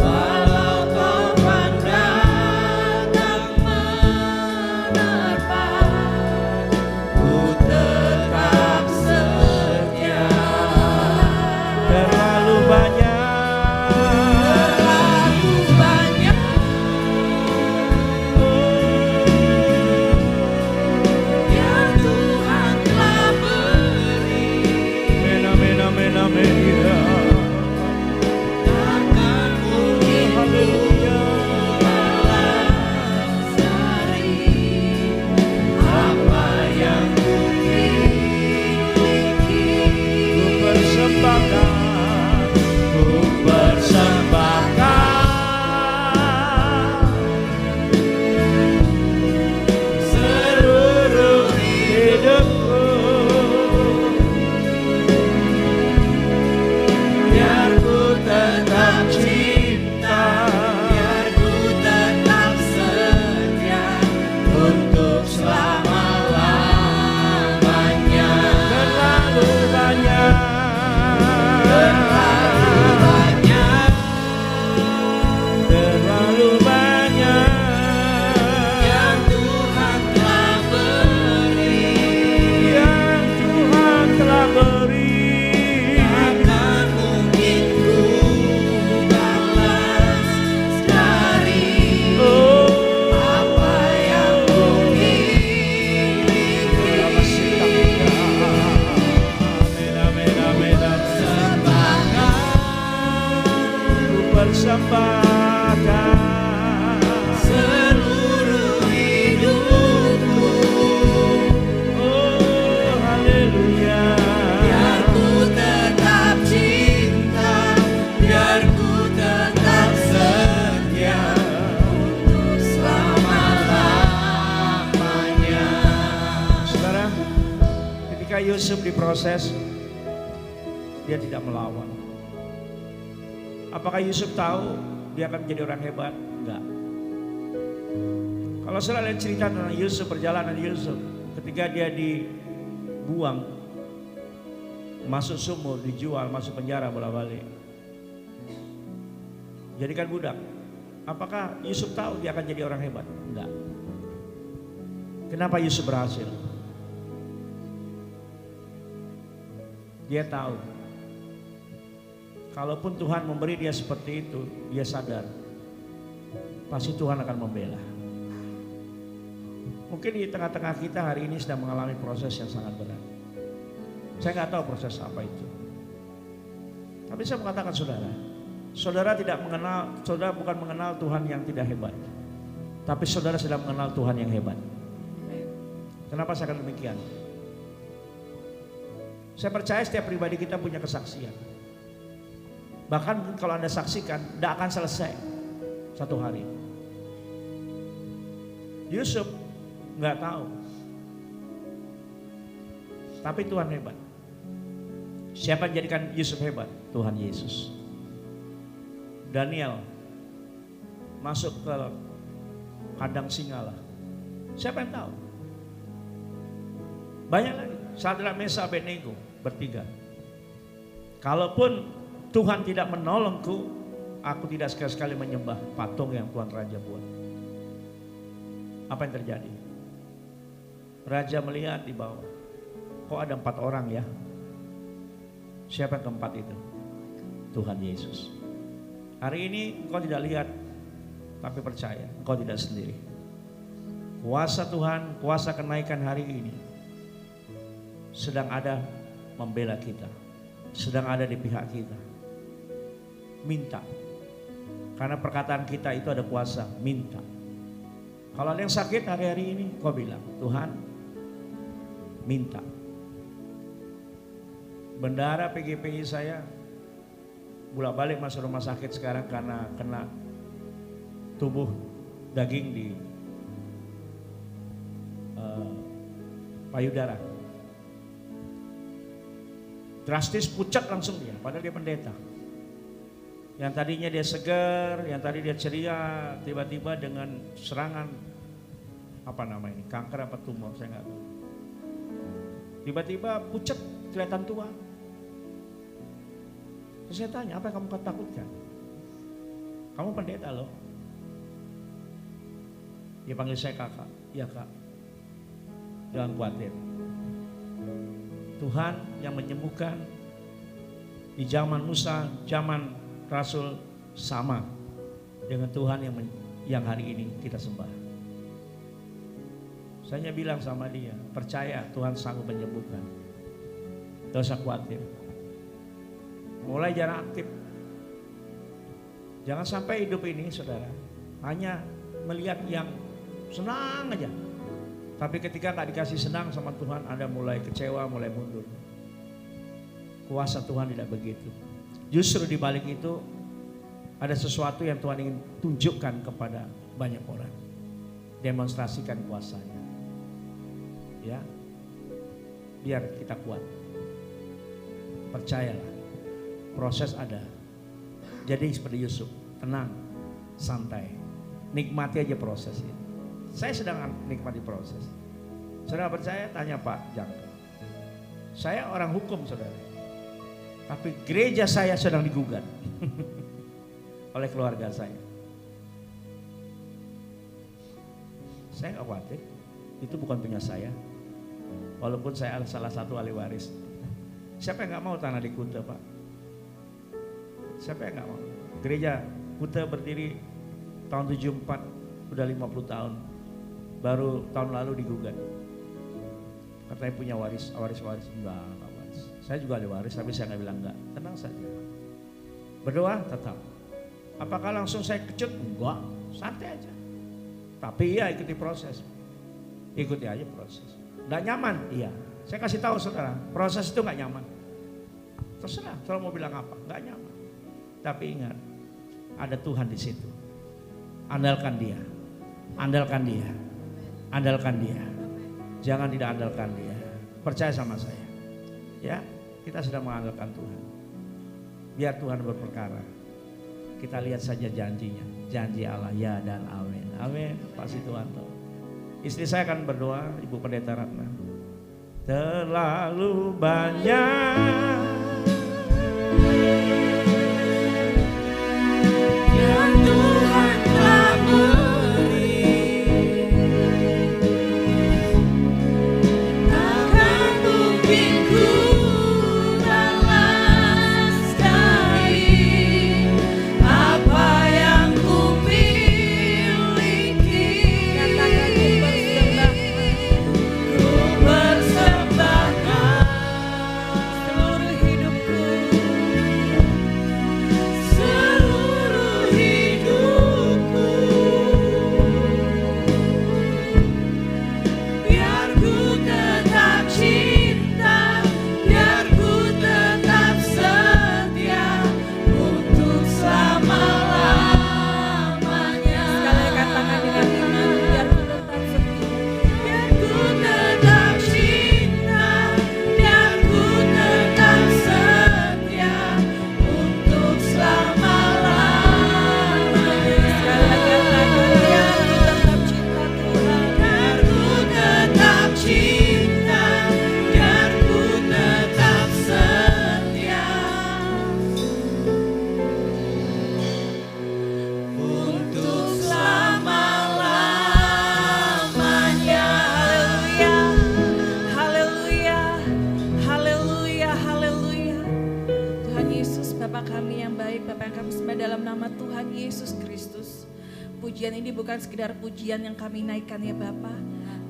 Speaker 4: Walau topan datang menerpa, ku tetap setia. Terlalu banyak yang Tuhan telah beri. Amin, amin, amin, ya. Takkan mungkin haleluya melasari apa yang ku miliki. Ku persembahkan, ku persembahkan seluruh hidupku, biar ku tetap cinta, biar ku tetap setia untuk selama-lamanya. Terlalu banyak yang Tuhan telah beri, yang Tuhan telah beri. Takkan mungkin ku balas dari apa yang ku miliki. Amin, amin, amin, amin. Persembahkan seluruh hidupku, oh haleluya. Biar ku tetap cinta, biar ku tetap setia untuk selama-lamanya. Saudara, ketika Yusuf diproses, dia tidak melawan. Apakah Yusuf tahu dia akan menjadi orang hebat? Enggak. Kalau saudara lihat cerita tentang Yusuf, perjalanan Yusuf, ketika dia dibuang, masuk sumur, dijual, masuk penjara bola-balik, jadikan budak. Apakah Yusuf tahu dia akan jadi orang hebat? Enggak. Kenapa Yusuf berhasil? Dia tahu, kalaupun Tuhan memberi dia seperti itu, dia sadar pasti Tuhan akan membela. Mungkin di tengah-tengah kita hari ini sedang mengalami proses yang sangat berat. Saya nggak tahu proses apa itu. Tapi saya mengatakan saudara tidak mengenal, saudara bukan mengenal Tuhan yang tidak hebat, tapi saudara sedang mengenal Tuhan yang hebat. Kenapa saya akan demikian? Saya percaya setiap pribadi kita punya kesaksian. Bahkan kalau Anda saksikan, tidak akan selesai satu hari. Yusuf nggak tahu, tapi Tuhan hebat. Siapa yang jadikan Yusuf hebat? Tuhan Yesus. Daniel masuk ke kandang singa lah. Siapa yang tahu? Banyak lagi. Sadrak, Mesah, Abednego bertiga. Kalaupun Tuhan tidak menolongku, aku tidak sekali-sekali menyembah patung yang Tuhan Raja buat. Apa yang terjadi? Raja melihat di bawah, kok ada 4 orang ya? Siapa yang keempat itu? Tuhan Yesus. Hari ini engkau tidak lihat, tapi percaya, engkau tidak sendiri. Kuasa Tuhan, kuasa kenaikan hari ini sedang ada membela kita, sedang ada di pihak kita. Minta. Karena perkataan kita itu ada kuasa, minta. Kalau ada yang sakit hari-hari ini, kau bilang, Tuhan, minta. Bendara PGPI saya bolak-balik masuk rumah sakit sekarang karena kena tubuh daging di payudara. Drastis pucat langsung dia, padahal dia pendeta. Yang tadinya dia segar, yang tadi dia ceria, tiba-tiba dengan serangan apa nama ini, kanker apa tumor, saya nggak tahu. Tiba-tiba pucat, kelihatan tua. Terus saya tanya, apa yang kamu takutkan? Kamu pendeta loh. Dia panggil saya kakak. Ya kak, jangan khawatir. Tuhan yang menyembuhkan di zaman Musa, zaman Rasul sama dengan Tuhan yang hari ini kita sembah. Saya bilang sama dia, percaya Tuhan sanggup menyembuhkan. Tidak usah khawatir. Mulai jangan aktif. Jangan sampai hidup ini saudara hanya melihat yang senang aja. Tapi ketika gak dikasih senang sama Tuhan, Anda mulai kecewa, mulai mundur. Kuasa Tuhan tidak begitu. Justru di balik itu ada sesuatu yang Tuhan ingin tunjukkan kepada banyak orang. Demonstrasikan kuasanya. Ya, biar kita kuat. Percayalah, proses ada. Jadi seperti Yusuf, tenang, santai, nikmati aja prosesnya. Saya sedang nikmati proses. Saudara percaya? Tanya Pak Jangka. Saya orang hukum saudara, tapi gereja saya sedang digugat oleh keluarga saya. Saya nggak khawatir, itu bukan punya saya. Walaupun saya adalah salah satu ahli waris. Siapa yang nggak mau tanah di Kuta Pak? Siapa yang nggak mau? Gereja Kuta berdiri tahun 74, udah 50 tahun. Baru tahun lalu digugat. Katanya punya waris. Enggak waris. Saya juga ada waris, tapi saya nggak bilang enggak. Tenang saja. Berdoa tetap. Apakah langsung saya kecut? Enggak, santai aja. Tapi iya ikuti proses. Ikuti aja proses. Nggak nyaman? Iya. Saya kasih tahu saudara, proses itu nggak nyaman. Terserah, kalau mau bilang apa, nggak nyaman. Tapi ingat, ada Tuhan di situ. Andalkan Dia, andalkan Dia, andalkan Dia. Jangan tidak andalkan Dia. Percaya sama saya. Ya, kita sedang mengandalkan Tuhan. Biar Tuhan berperkara. Kita lihat saja janjinya, janji Allah ya dan amin. Amin. Pasti Tuhan tahu. Istri saya akan berdoa, Ibu Pendeta Ratna. Terlalu banyak
Speaker 3: yang Tuhan telah beri, takkan mungkin ku balas dari apa yang ku miliki. Ku persembahkan seluruh hidupku, biar ku tetap cinta, biar ku tetap setia untuk selama-lamanya. Sekali katakan dengan iman, biar ku tetap setia, biar ku tetap cinta, biar ku tetap setia untuk selama-lamanya. Sekali lagi katakan, biar ku tetap cinta, biar ku tetap setia untuk selama-lamanya. Haleluya, haleluya, haleluya. Tuhan Yesus, Bapa kami yang baik, Bapa yang kami sembah dalam nama Tuhan Yesus Kristus. Pujian ini bukan sekedar pujian yang kami naikkan ya Bapa,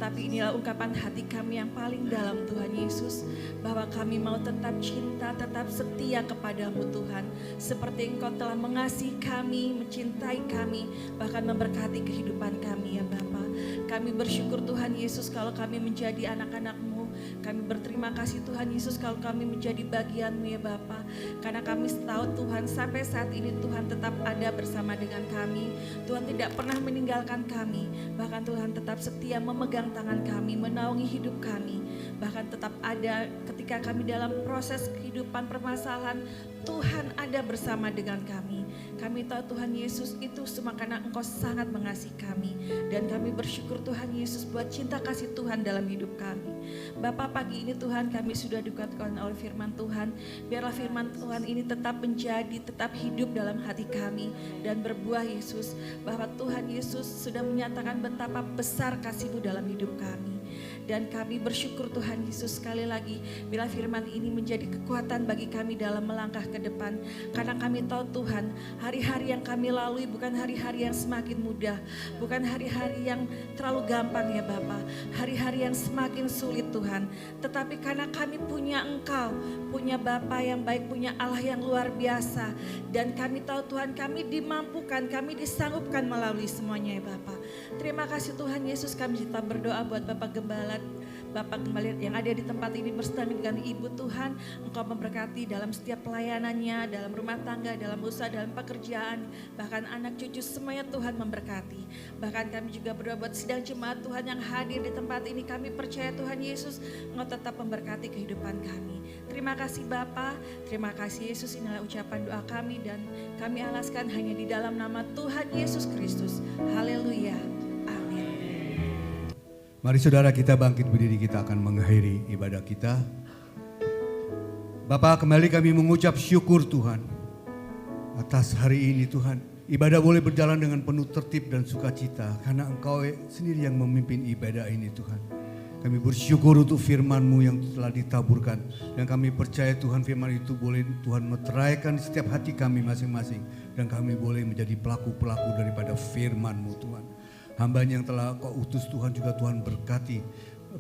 Speaker 3: tetapi inilah ungkapan hati kami yang paling dalam Tuhan Yesus, bahwa kami mau tetap cinta, tetap setia kepadamu Tuhan, seperti Engkau telah mengasihi kami, mencintai kami, bahkan memberkati kehidupan kami ya Bapa. Kami bersyukur Tuhan Yesus kalau kami menjadi anak-anak-Mu. Kami berterima kasih Tuhan Yesus kalau kami menjadi bagian-Mu ya Bapa. Karena kami tahu Tuhan sampai saat ini Tuhan tetap ada bersama dengan kami. Tuhan tidak pernah meninggalkan kami. Bahkan Tuhan tetap setia memegang tangan kami, menaungi hidup kami. Bahkan tetap ada ketika kami dalam proses kehidupan permasalahan, Tuhan ada bersama dengan kami. Kami tahu Tuhan Yesus itu semua karena Engkau sangat mengasihi kami. Dan kami bersyukur Tuhan Yesus buat cinta kasih Tuhan dalam hidup kami. Bapa, pagi ini Tuhan kami sudah dikuatkan oleh firman Tuhan. Biarlah firman Tuhan ini tetap menjadi, tetap hidup dalam hati kami. Dan berbuah Yesus, bahwa Tuhan Yesus sudah menyatakan betapa besar kasih-Mu dalam hidup kami. Dan kami bersyukur Tuhan Yesus sekali lagi bila firman ini menjadi kekuatan bagi kami dalam melangkah ke depan. Karena kami tahu Tuhan, hari-hari yang kami lalui bukan hari-hari yang semakin mudah, bukan hari-hari yang terlalu gampang ya Bapa, hari-hari yang semakin sulit Tuhan. Tetapi karena kami punya Engkau, punya Bapa yang baik, punya Allah yang luar biasa. Dan kami tahu Tuhan, kami dimampukan, kami disanggupkan melalui semuanya ya Bapa. Terima kasih Tuhan Yesus, kami tetap berdoa buat Bapak Gembala, Bapak Gembala yang ada di tempat ini bersama dengan Ibu Tuhan. Engkau memberkati dalam setiap pelayanannya, dalam rumah tangga, dalam usaha, dalam pekerjaan, bahkan anak cucu semuanya Tuhan memberkati. Bahkan kami juga berdoa buat sidang jemaat Tuhan yang hadir di tempat ini. Kami percaya Tuhan Yesus, Engkau tetap memberkati kehidupan kami. Terima kasih Bapa, terima kasih Yesus. Inilah ucapan doa kami dan kami alaskan hanya di dalam nama Tuhan Yesus Kristus. Haleluya.
Speaker 2: Mari saudara kita bangkit berdiri, kita akan mengakhiri ibadah kita. Bapa, kembali kami mengucap syukur Tuhan atas hari ini Tuhan. Ibadah boleh berjalan dengan penuh tertib dan sukacita karena Engkau sendiri yang memimpin ibadah ini Tuhan. Kami bersyukur untuk firman-Mu yang telah ditaburkan. Dan kami percaya Tuhan firman itu boleh Tuhan meteraikan di setiap hati kami masing-masing. Dan kami boleh menjadi pelaku-pelaku daripada firman-Mu Tuhan. Hamba-Nya yang telah Kau utus Tuhan juga Tuhan berkati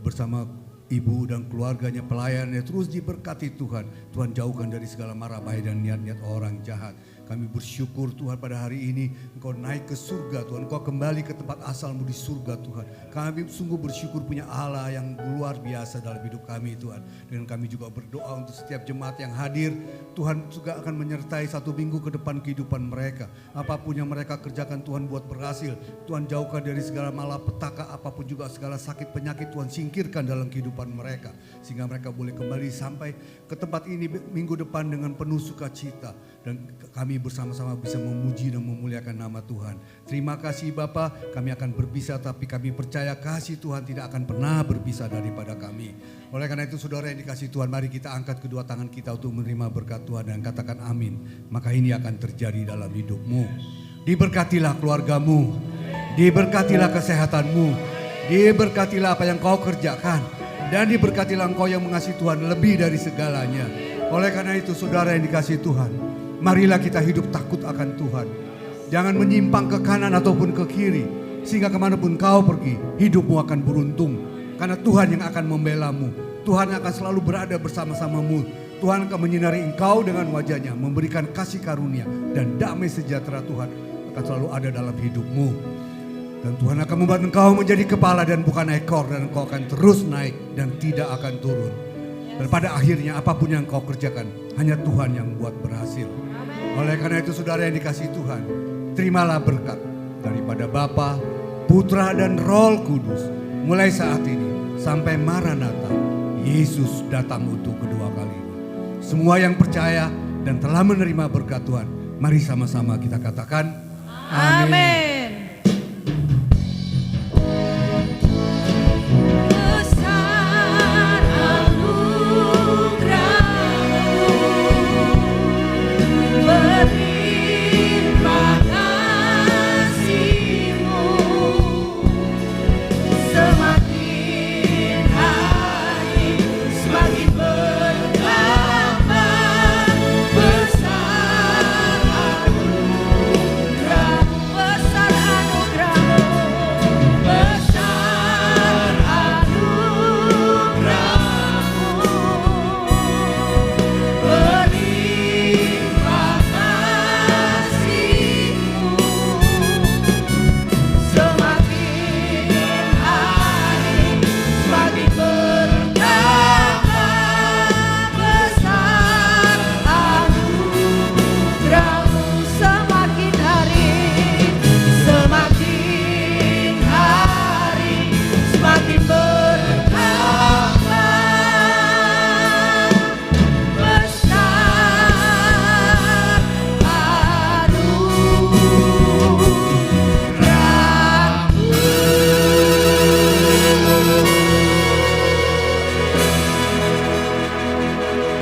Speaker 2: bersama ibu dan keluarganya, pelayannya terus diberkati Tuhan. Tuhan jauhkan dari segala mara bahaya dan niat-niat orang jahat. Kami bersyukur Tuhan pada hari ini Engkau naik ke surga Tuhan. Engkau kembali ke tempat asalmu di surga Tuhan. Kami sungguh bersyukur punya Allah yang luar biasa dalam hidup kami Tuhan. Dan kami juga berdoa untuk setiap jemaat yang hadir. Tuhan juga akan menyertai 1 minggu ke depan kehidupan mereka. Apapun yang mereka kerjakan Tuhan buat berhasil. Tuhan jauhkan dari segala malapetaka, apapun juga segala sakit penyakit Tuhan singkirkan dalam kehidupan mereka. Sehingga mereka boleh kembali sampai ke tempat ini minggu depan dengan penuh sukacita. Dan kami bersama-sama bisa memuji dan memuliakan nama Tuhan. Terima kasih Bapa, kami akan berpisah tapi kami percaya kasih Tuhan tidak akan pernah berpisah daripada kami. Oleh karena itu saudara yang dikasihi Tuhan, mari kita angkat kedua tangan kita untuk menerima berkat Tuhan dan katakan amin. Maka ini akan terjadi dalam hidupmu. Diberkatilah keluargamu, diberkatilah kesehatanmu, diberkatilah apa yang kau kerjakan. Dan diberkatilah engkau yang mengasihi Tuhan lebih dari segalanya. Oleh karena itu saudara yang dikasihi Tuhan, marilah kita hidup takut akan Tuhan. Jangan menyimpang ke kanan ataupun ke kiri. Sehingga kemanapun kau pergi, hidupmu akan beruntung. Karena Tuhan yang akan membelamu. Tuhan akan selalu berada bersama-samamu. Tuhan akan menyinari engkau dengan wajahnya, memberikan kasih karunia. Dan damai sejahtera Tuhan akan selalu ada dalam hidupmu. Dan Tuhan akan membuat engkau menjadi kepala dan bukan ekor. Dan engkau akan terus naik dan tidak akan turun. Dan pada akhirnya apapun yang kau kerjakan, hanya Tuhan yang buat berhasil. Oleh karena itu saudara yang dikasihi Tuhan, terimalah berkat daripada Bapa, Putra dan Roh Kudus. Mulai saat ini sampai Maranatha, Yesus datang untuk kedua kali. Semua yang percaya dan telah menerima berkat Tuhan, mari sama-sama kita katakan amin.